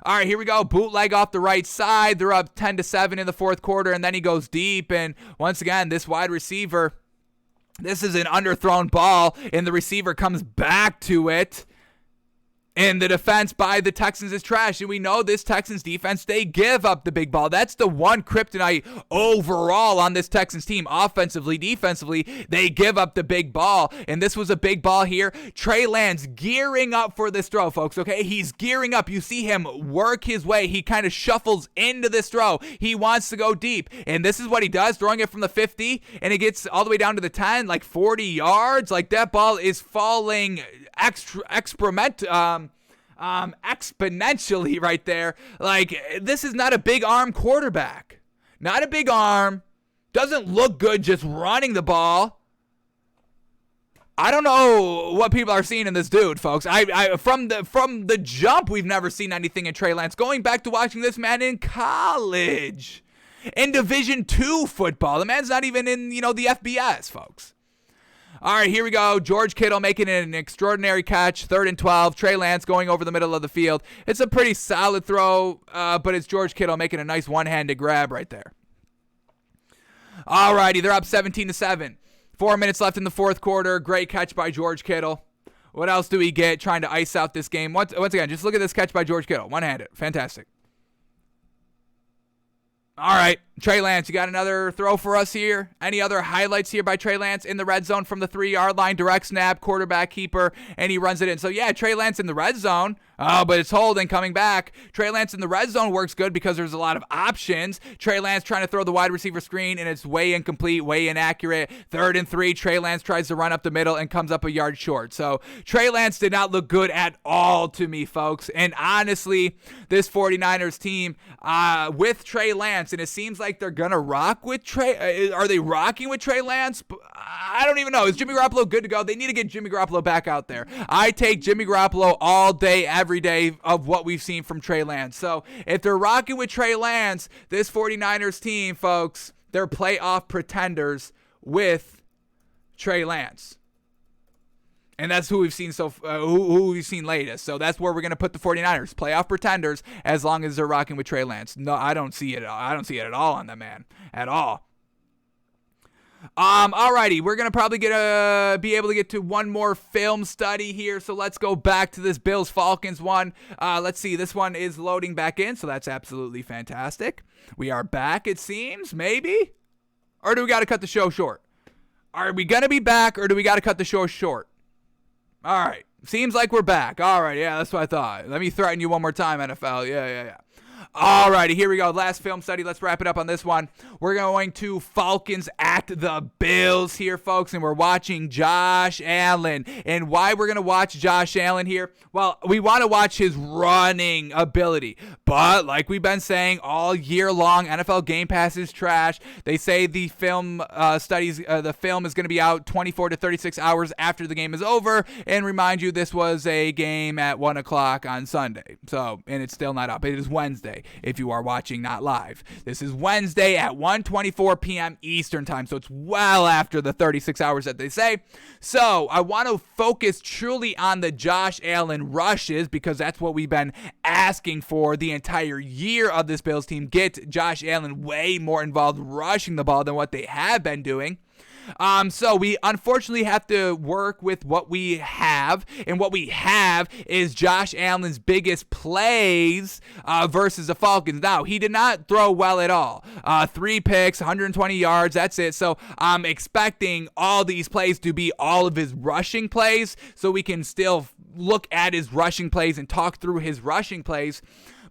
S1: All right, here we go. Bootleg off the right side. They're up 10-7 in the 4th quarter, and then he goes deep. And once again, this wide receiver, this is an underthrown ball, and the receiver comes back to it. And the defense by the Texans is trash. And we know this Texans defense, they give up the big ball. That's the one kryptonite overall on this Texans team. Offensively, defensively, they give up the big ball. And this was a big ball here. Trey Lance gearing up for this throw, folks, okay? He's gearing up. You see him work his way. He kind of shuffles into this throw. He wants to go deep. And this is what he does, throwing it from the 50, and it gets all the way down to the 10, like 40 yards. Like, that ball is falling exponentially right there. Like, this is not a big arm quarterback. Not a big arm. Doesn't look good just running the ball. I don't know what people are seeing in this dude, folks. From the jump, we've never seen anything in Trey Lance. Going back to watching this man in college, in Division II football. The man's not even in, the FBS, folks. All right, here we go. George Kittle making an extraordinary catch. 3rd and 12. Trey Lance going over the middle of the field. It's a pretty solid throw, but it's George Kittle making a nice one-handed grab right there. All righty, they're up 17-7. 4 minutes left in the 4th quarter. Great catch by George Kittle. What else do we get trying to ice out this game? Once again, just look at this catch by George Kittle. One-handed. Fantastic. All right, Trey Lance, you got another throw for us here? Any other highlights here by Trey Lance in the red zone from the 3-yard line? Direct snap, quarterback keeper, and he runs it in. So, yeah, Trey Lance in the red zone. Oh, but it's holding, coming back. Trey Lance in the red zone works good because there's a lot of options. Trey Lance trying to throw the wide receiver screen, and it's way incomplete, way inaccurate. 3rd and 3, Trey Lance tries to run up the middle and comes up a yard short. So Trey Lance did not look good at all to me, folks. And honestly, this 49ers team with Trey Lance, and it seems like they're going to rock with Trey. Are they rocking with Trey Lance? I don't even know. Is Jimmy Garoppolo good to go? They need to get Jimmy Garoppolo back out there. I take Jimmy Garoppolo all day, every day of what we've seen from Trey Lance. So if they're rocking with Trey Lance, this 49ers team, folks, they're playoff pretenders with Trey Lance. And that's who we've seen who we've seen latest. So that's where we're going to put the 49ers, playoff pretenders, as long as they're rocking with Trey Lance. No, I don't see it. I don't see it at all on the man. At all. Alrighty, we're gonna probably be able to get to one more film study here, so let's go back to this Bills-Falcons one. Let's see, this one is loading back in, so that's absolutely fantastic. We are back, it seems, maybe? Or do we gotta cut the show short? Are we gonna be back, or do we gotta cut the show short? Alright, seems like we're back. Alright, yeah, that's what I thought. Let me threaten you one more time, NFL. Yeah. Alrighty, here we go. Last film study. Let's wrap it up on this one. We're going to Falcons at the Bills here, folks, and we're watching Josh Allen. And why we're going to watch Josh Allen here? Well, we want to watch his running ability. But like we've been saying all year long, NFL Game Pass is trash. They say the film the film is going to be out 24 to 36 hours after the game is over. And remind you, this was a game at 1 o'clock on Sunday. So, and it's still not up. It is Wednesday. If you are watching not live, this is Wednesday at 1:24 p.m. Eastern time, so it's well after the 36 hours that they say. So I want to focus truly on the Josh Allen rushes, because that's what we've been asking for the entire year of this Bills team. Get Josh Allen way more involved rushing the ball than what they have been doing. So we unfortunately have to work with what we have, and what we have is Josh Allen's biggest plays versus the Falcons. Now, he did not throw well at all. 3 picks, 120 yards, that's it. So I'm expecting all these plays to be all of his rushing plays, so we can still look at his rushing plays and talk through his rushing plays.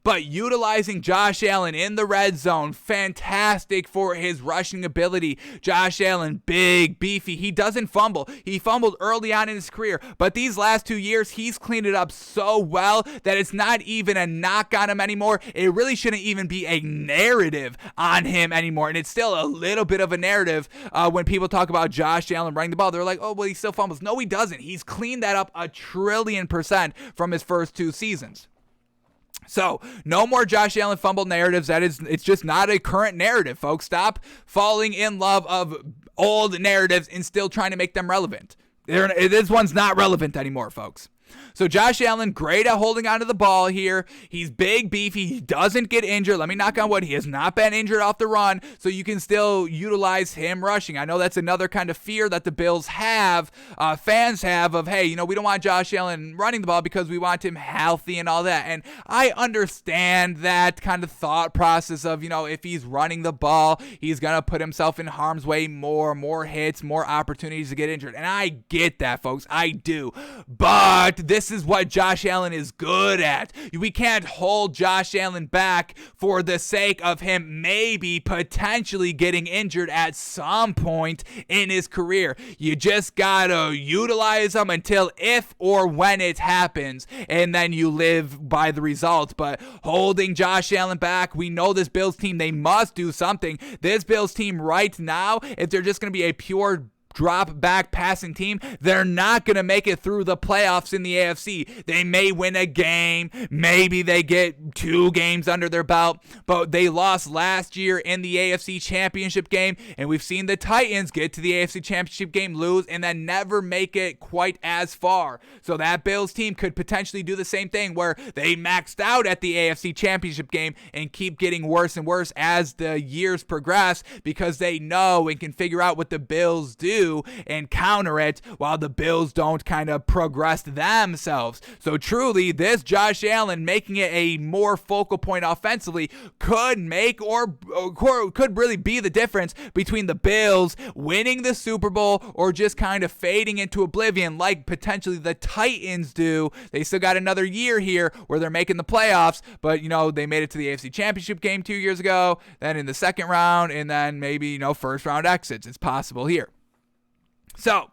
S1: But utilizing Josh Allen in the red zone, fantastic for his rushing ability. Josh Allen, big, beefy. He doesn't fumble. He fumbled early on in his career, but these last 2 years, he's cleaned it up so well that it's not even a knock on him anymore. It really shouldn't even be a narrative on him anymore. And it's still a little bit of a narrative when people talk about Josh Allen running the ball. They're like, oh, well, he still fumbles. No, he doesn't. He's cleaned that up 1,000,000,000% from his first 2 seasons. So, no more Josh Allen fumble narratives. It's just not a current narrative, folks. Stop falling in love of old narratives and still trying to make them relevant. This one's not relevant anymore, folks. So Josh Allen, great at holding onto the ball here. He's big, beefy. He doesn't get injured. Let me knock on wood. He has not been injured off the run, so you can still utilize him rushing. I know that's another kind of fear that the Bills have, fans have, of, hey, we don't want Josh Allen running the ball because we want him healthy and all that. And I understand that kind of thought process of, if he's running the ball, he's going to put himself in harm's way more hits, more opportunities to get injured. And I get that, folks. I do. But this is what Josh Allen is good at. We can't hold Josh Allen back for the sake of him maybe potentially getting injured at some point in his career. You just gotta utilize him until if or when it happens, and then you live by the results. But holding Josh Allen back, we know this Bills team, they must do something. This Bills team right now, if they're just going to be a pure drop back passing team, they're not going to make it through the playoffs in the AFC. They may win a game, maybe they get 2 games under their belt, but they lost last year in the AFC Championship game, and we've seen the Titans get to the AFC Championship game, lose, and then never make it quite as far. So that Bills team could potentially do the same thing where they maxed out at the AFC Championship game and keep getting worse and worse as the years progress, because they know and can figure out what the Bills do do and counter it while the Bills don't kind of progress themselves. So truly, this Josh Allen making it a more focal point offensively could make or could really be the difference between the Bills winning the Super Bowl or just kind of fading into oblivion like potentially the Titans do. They still got another year here where they're making the playoffs, but they made it to the AFC Championship game 2 years ago, then in the second round, and then maybe first round exits. It's possible here. So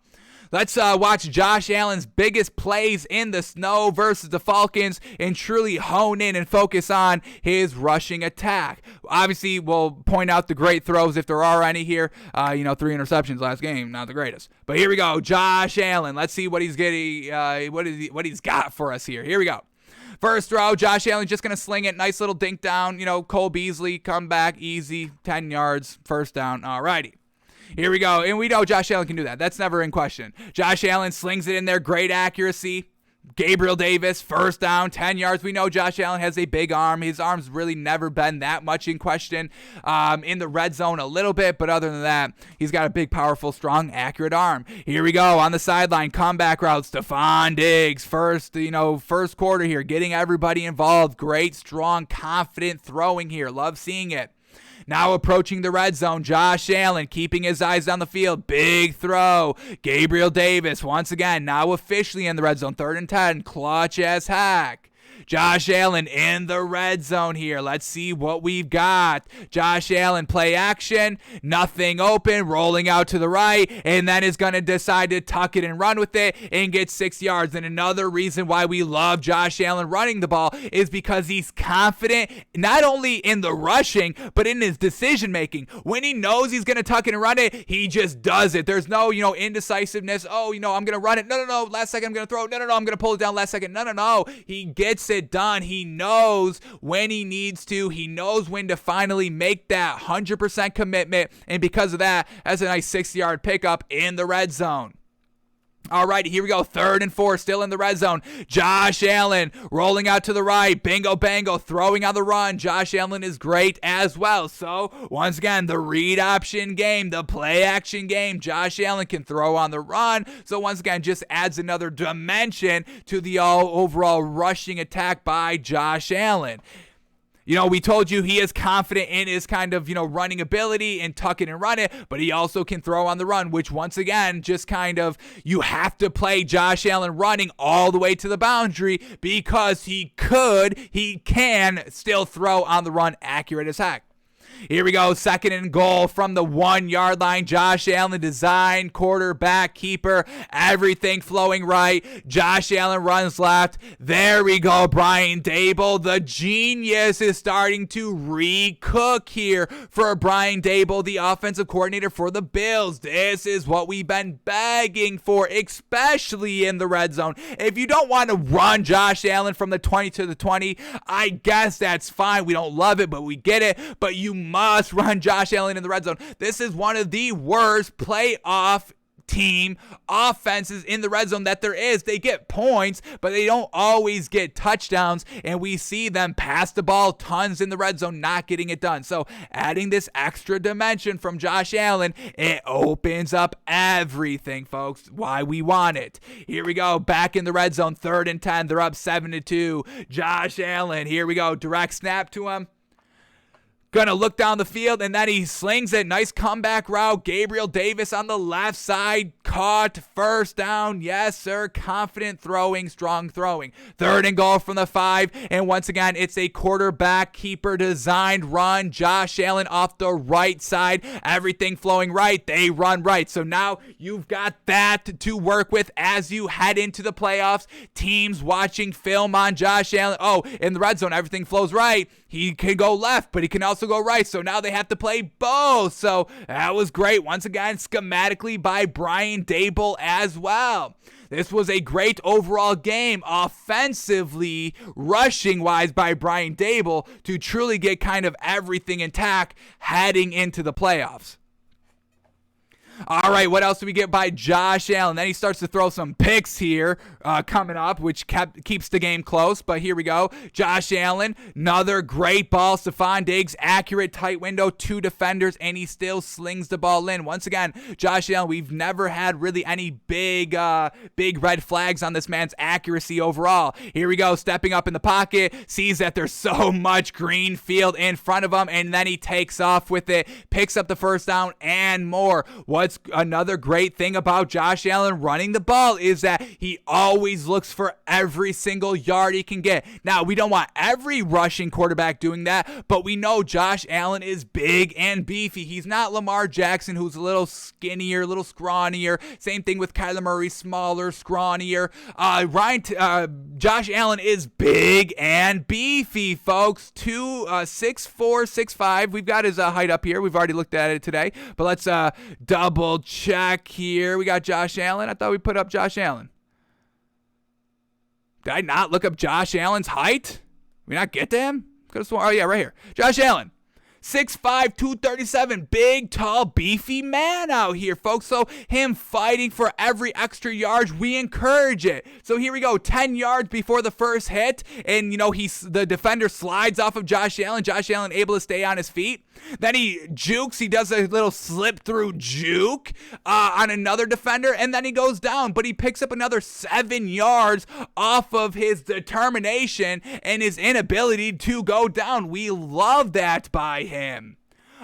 S1: let's watch Josh Allen's biggest plays in the snow versus the Falcons and truly hone in and focus on his rushing attack. Obviously, we'll point out the great throws if there are any here. 3 interceptions last game, not the greatest. But here we go, Josh Allen. Let's see what he's getting, what he's got for us here. Here we go. First throw, Josh Allen just going to sling it. Nice little dink down. Cole Beasley, come back, easy, 10 yards, first down. All righty. Here we go. And we know Josh Allen can do that. That's never in question. Josh Allen slings it in there. Great accuracy. Gabriel Davis, first down, 10 yards. We know Josh Allen has a big arm. His arm's really never been that much in question. In the red zone a little bit, but other than that, he's got a big, powerful, strong, accurate arm. Here we go on the sideline, comeback route. Stephon Diggs, first quarter here, getting everybody involved. Great, strong, confident throwing here. Love seeing it. Now approaching the red zone, Josh Allen keeping his eyes on the field. Big throw. Gabriel Davis once again now officially in the red zone. 3rd and 10. Clutch as heck. Josh Allen in the red zone here. Let's see what we've got. Josh Allen play action. Nothing open. Rolling out to the right. And then is going to decide to tuck it and run with it and get 6 yards. And another reason why we love Josh Allen running the ball is because he's confident not only in the rushing, but in his decision making. When he knows he's going to tuck it and run it, he just does it. There's no, indecisiveness. Oh, I'm going to run it. No. Last second I'm going to throw it. No. I'm going to pull it down last second. No. He gets it done. He knows when he needs to. He knows when to finally make that 100% commitment. And because of that, that's a nice 6-yard pickup in the red zone. All right, here we go. 3rd and 4, still in the red zone. Josh Allen rolling out to the right. Bingo, bango, throwing on the run. Josh Allen is great as well. So, once again, the read option game, the play action game. Josh Allen can throw on the run. So, once again, just adds another dimension to the overall rushing attack by Josh Allen. We told you he is confident in his kind of, running ability and tuck it and run it, but he also can throw on the run, which once again, just kind of, you have to play Josh Allen running all the way to the boundary because he can still throw on the run accurate as heck. Here we go, 2nd and goal from the 1-yard line. Josh Allen, design, quarterback, keeper, everything flowing right. Josh Allen runs left. There we go, Brian Daboll. The genius is starting to recook here for Brian Daboll, the offensive coordinator for the Bills. This is what we've been begging for, especially in the red zone. If you don't want to run Josh Allen from the 20 to the 20, I guess that's fine. We don't love it, but we get it. But you must run Josh Allen in the red zone. This is one of the worst playoff team offenses in the red zone that there is. They get points, but they don't always get touchdowns, and we see them pass the ball tons in the red zone, not getting it done. So adding this extra dimension from Josh Allen, it opens up everything, folks. Why we want it. Here we go, back in the red zone, 3rd and 10. They're up 7-2. Josh Allen, here we go, direct snap to him. Gonna look down the field, and then he slings it. Nice comeback route. Gabriel Davis on the left side. Caught. First down. Yes, sir. Confident throwing. Strong throwing. 3rd and goal from the 5. And once again, it's a quarterback keeper designed run. Josh Allen off the right side. Everything flowing right. They run right. So now you've got that to work with as you head into the playoffs. Teams watching film on Josh Allen. Oh, in the red zone, everything flows right. He can go left, but he can also go right. So now they have to play both. So that was great. Once again, schematically by Brian Daboll as well. This was a great overall game offensively, rushing-wise by Brian Daboll to truly get kind of everything intact heading into the playoffs. All right, what else do we get by Josh Allen? Then he starts to throw some picks here coming up, which keeps the game close. But here we go. Josh Allen, another great ball. Stephon Diggs, accurate tight window, 2 defenders, and he still slings the ball in. Once again, Josh Allen, we've never had really any big red flags on this man's accuracy overall. Here we go, stepping up in the pocket, sees that there's so much green field in front of him, and then he takes off with it, picks up the first down and more. What's another great thing about Josh Allen running the ball is that he always looks for every single yard he can get. Now, we don't want every rushing quarterback doing that, but we know Josh Allen is big and beefy. He's not Lamar Jackson, who's a little skinnier, a little scrawnier. Same thing with Kyler Murray, smaller, scrawnier. Josh Allen is big and beefy, folks. 6'4", 6'5". We've got his height up here. We've already looked at it today, but let's double check here. We got Josh Allen. I thought we put up Josh Allen. Did I not look up Josh Allen's height? We not get to him? Oh, yeah, right here. Josh Allen. 6'5", 237, big, tall, beefy man out here, folks. So him fighting for every extra yard, we encourage it. So here we go, 10 yards before the first hit, and the defender slides off of Josh Allen. Josh Allen able to stay on his feet. Then he jukes. He does a little slip through juke on another defender, and then he goes down. But he picks up another 7 yards off of his determination and his inability to go down. We love that by him.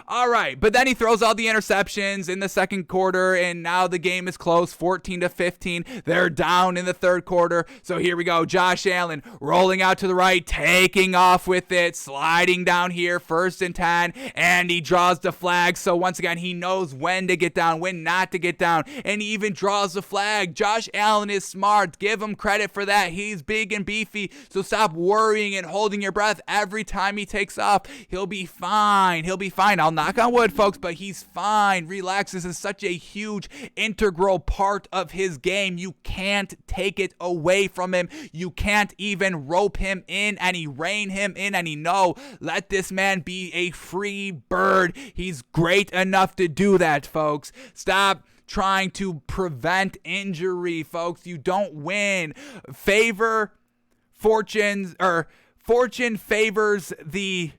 S1: All right, but then he throws all the interceptions in the second quarter, and now the game is close, 14-15. They're down in the third quarter. So here we go. Josh Allen rolling out to the right, taking off with it, sliding down here, 1st and 10, and he draws the flag. So once again, he knows when to get down, when not to get down, and he even draws the flag. Josh Allen is smart. Give him credit for that. He's big and beefy, so stop worrying and holding your breath every time he takes off. He'll be fine. He'll be fine. I'll knock on wood, folks, but he's fine. Relax. This is such a huge, integral part of his game. You can't take it away from him. You can't even rope him in and rein him in and no. Let this man be a free bird. He's great enough to do that, folks. Stop trying to prevent injury, folks. You don't win. Fortune favors the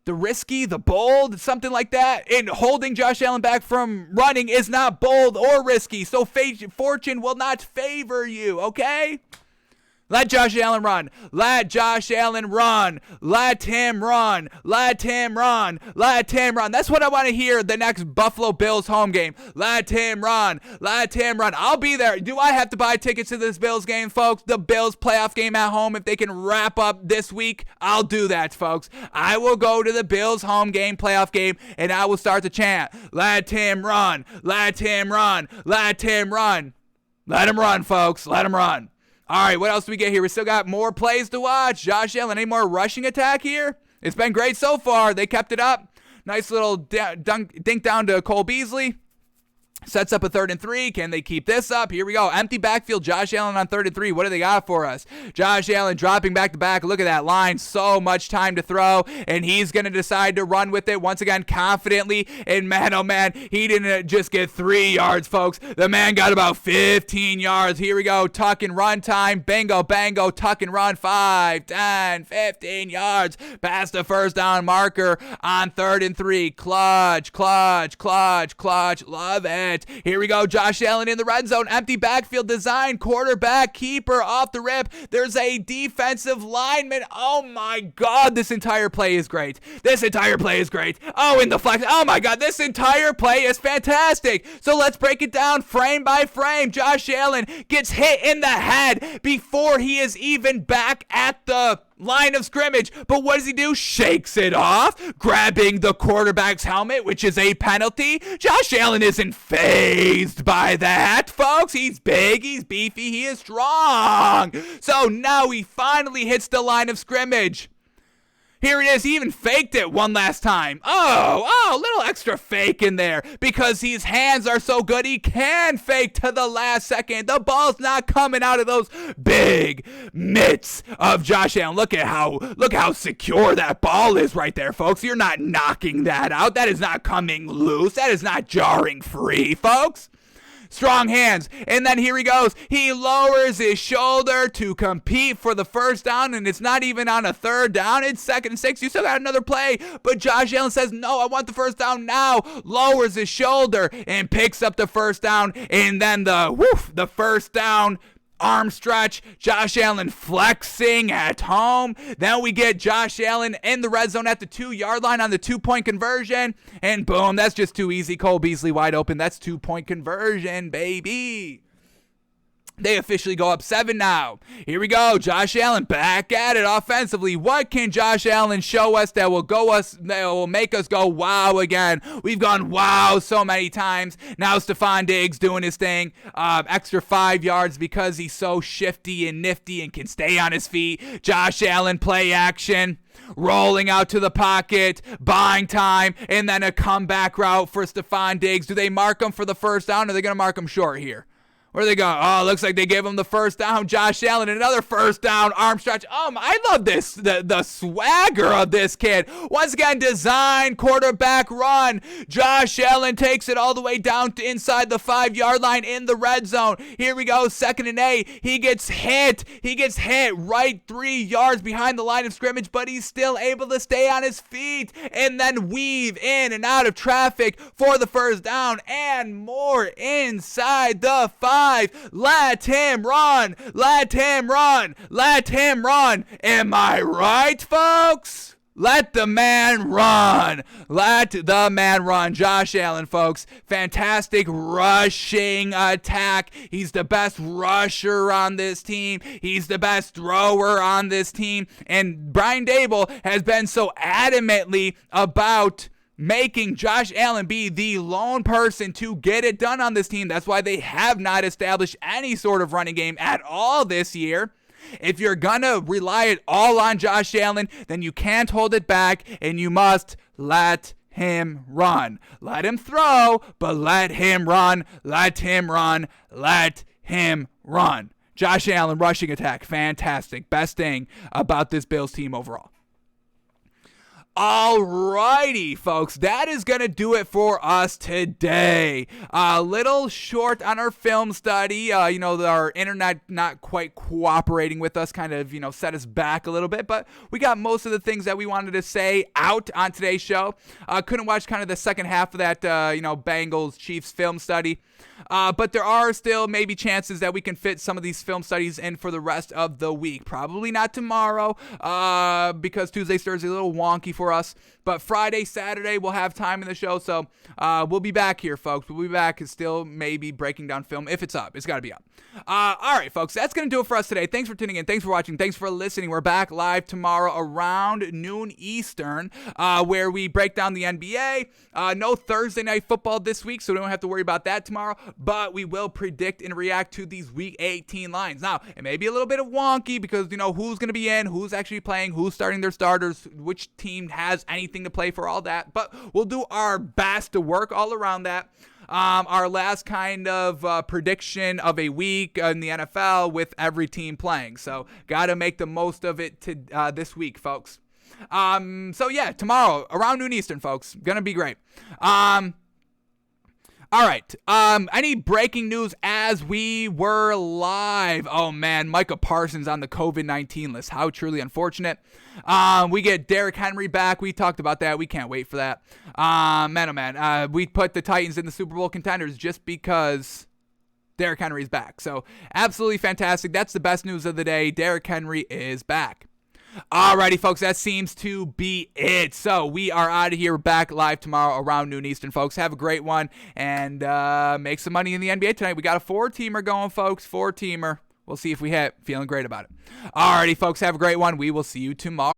S1: risky, the bold, something like that. And holding Josh Allen back from running is not bold or risky. So fortune will not favor you, okay? Let Josh Allen run. Let Josh Allen run. Let him run. Let him run. Let him run. That's what I want to hear the next Buffalo Bills home game. Let him run. Let him run. I'll be there. Do I have to buy tickets to this Bills game, folks? The Bills playoff game at home. If they can wrap up this week, I'll do that, folks. I will go to the Bills home game, playoff game, and I will start to chant, let him run. Let him run. Let him run. Let him run, folks. Let him run. All right, what else do we get here? We still got more plays to watch. Josh Allen, any more rushing attack here? It's been great so far. They kept it up. Nice little dink down to Cole Beasley. Sets up a 3rd and 3. Can they keep this up? Here we go. Empty backfield. Josh Allen on 3rd and 3. What do they got for us? Josh Allen dropping back to back. Look at that line. So much time to throw. And he's going to decide to run with it once again confidently. And man, oh man, he didn't just get 3 yards, folks. The man got about 15 yards. Here we go. Tuck and run time. Bingo, bango. Tuck and run. 5, 10, 15 yards. Past the first down marker on 3rd and 3. Clutch, clutch, clutch, clutch. Love it. Here we go. Josh Allen in the red zone. Empty backfield design. Quarterback keeper off the rip. There's a defensive lineman. Oh my God. This entire play is great. This entire play is great. Oh, in the flex. Oh my God. This entire play is fantastic. So let's break it down frame by frame. Josh Allen gets hit in the head before he is even back at the line of scrimmage. But what does he do? Shakes it off, grabbing the quarterback's helmet, which is a penalty. Josh Allen isn't fazed by that, folks. He's big, he's beefy, he is strong. So now he finally hits the line of scrimmage. Here it is. He even faked it one last time. A little extra fake in there because his hands are so good he can fake to the last second. The ball's not coming out of those big mitts of Josh Allen. Look how secure that ball is right there, folks. You're not knocking that out. That is not coming loose. That is not jarring free, folks. Strong hands, and then here he goes. He lowers his shoulder to compete for the first down, and it's not even on a third down. It's 2nd and 6. You still got another play, but Josh Allen says, no, I want the first down now. Lowers his shoulder and picks up the first down, and then the first down arm stretch. Josh Allen flexing at home. Then we get Josh Allen in the red zone at the 2-yard line on the 2-point conversion. And boom, that's just too easy. Cole Beasley wide open. That's 2-point conversion, baby. They officially go up 7 now. Here we go. Josh Allen back at it offensively. What can Josh Allen show us that will make us go wow again? We've gone wow so many times. Now Stephon Diggs doing his thing. Extra 5 yards because he's so shifty and nifty and can stay on his feet. Josh Allen play action. Rolling out to the pocket, buying time, and then a comeback route for Stephon Diggs. Do they mark him for the first down, or are they going to mark him short here? Where are they going? Oh, looks like they gave him the first down. Josh Allen, another first down, arm stretch. I love this, the swagger of this kid. Once again, design quarterback run. Josh Allen takes it all the way down to inside the 5-yard line in the red zone. Here we go, 2nd and 8. He gets hit. He gets hit right 3 yards behind the line of scrimmage, but he's still able to stay on his feet and then weave in and out of traffic for the first down and more inside the 5. Let him run. Let him run. Let him run. Am I right, folks? Let the man run. Let the man run. Josh Allen, folks. Fantastic rushing attack. He's the best rusher on this team. He's the best thrower on this team. And Brian Daboll has been so adamantly about making Josh Allen be the lone person to get it done on this team. That's why they have not established any sort of running game at all this year. If you're gonna rely it all on Josh Allen, then you can't hold it back, and you must let him run. Let him throw, but let him run. Let him run. Let him run. Josh Allen rushing attack, fantastic. Best thing about this Bills team overall. Alrighty, folks, that is going to do it for us today. A little short on our film study. Our internet not quite cooperating with us, kind of, set us back a little bit, but we got most of the things that we wanted to say out on today's show. Couldn't watch kind of the second half of that, Bengals Chiefs film study. But there are still maybe chances that we can fit some of these film studies in for the rest of the week. Probably not tomorrow, because Tuesday, Thursday, a little wonky for us. But Friday, Saturday, we'll have time in the show. So we'll be back here, folks. We'll be back and still maybe breaking down film if it's up. It's got to be up. All right, folks, that's going to do it for us today. Thanks for tuning in. Thanks for watching. Thanks for listening. We're back live tomorrow around noon Eastern, where we break down the NBA. No Thursday night football this week, so we don't have to worry about that tomorrow. But we will predict and react to these Week 18 lines. Now, it may be a little bit of wonky because, who's going to be in, who's actually playing, who's starting their starters, which team has anything to play for all that. But we'll do our best to work all around that. Our last kind of prediction of a week in the NFL with every team playing. So, got to make the most of it to this week, folks. Tomorrow, around noon Eastern, folks. Going to be great. All right. Any breaking news as we were live? Oh, man. Micah Parsons on the COVID-19 list. How truly unfortunate. We get Derrick Henry back. We talked about that. We can't wait for that. Man. We put the Titans in the Super Bowl contenders just because Derrick Henry's back. So, absolutely fantastic. That's the best news of the day. Derrick Henry is back. Alrighty, folks, that seems to be it. So we are out of here. We're back live tomorrow around noon Eastern, folks. Have a great one and make some money in the NBA tonight. We got a 4-teamer going, folks. 4-teamer. We'll see if we hit. Feeling great about it. Alrighty, folks, have a great one. We will see you tomorrow.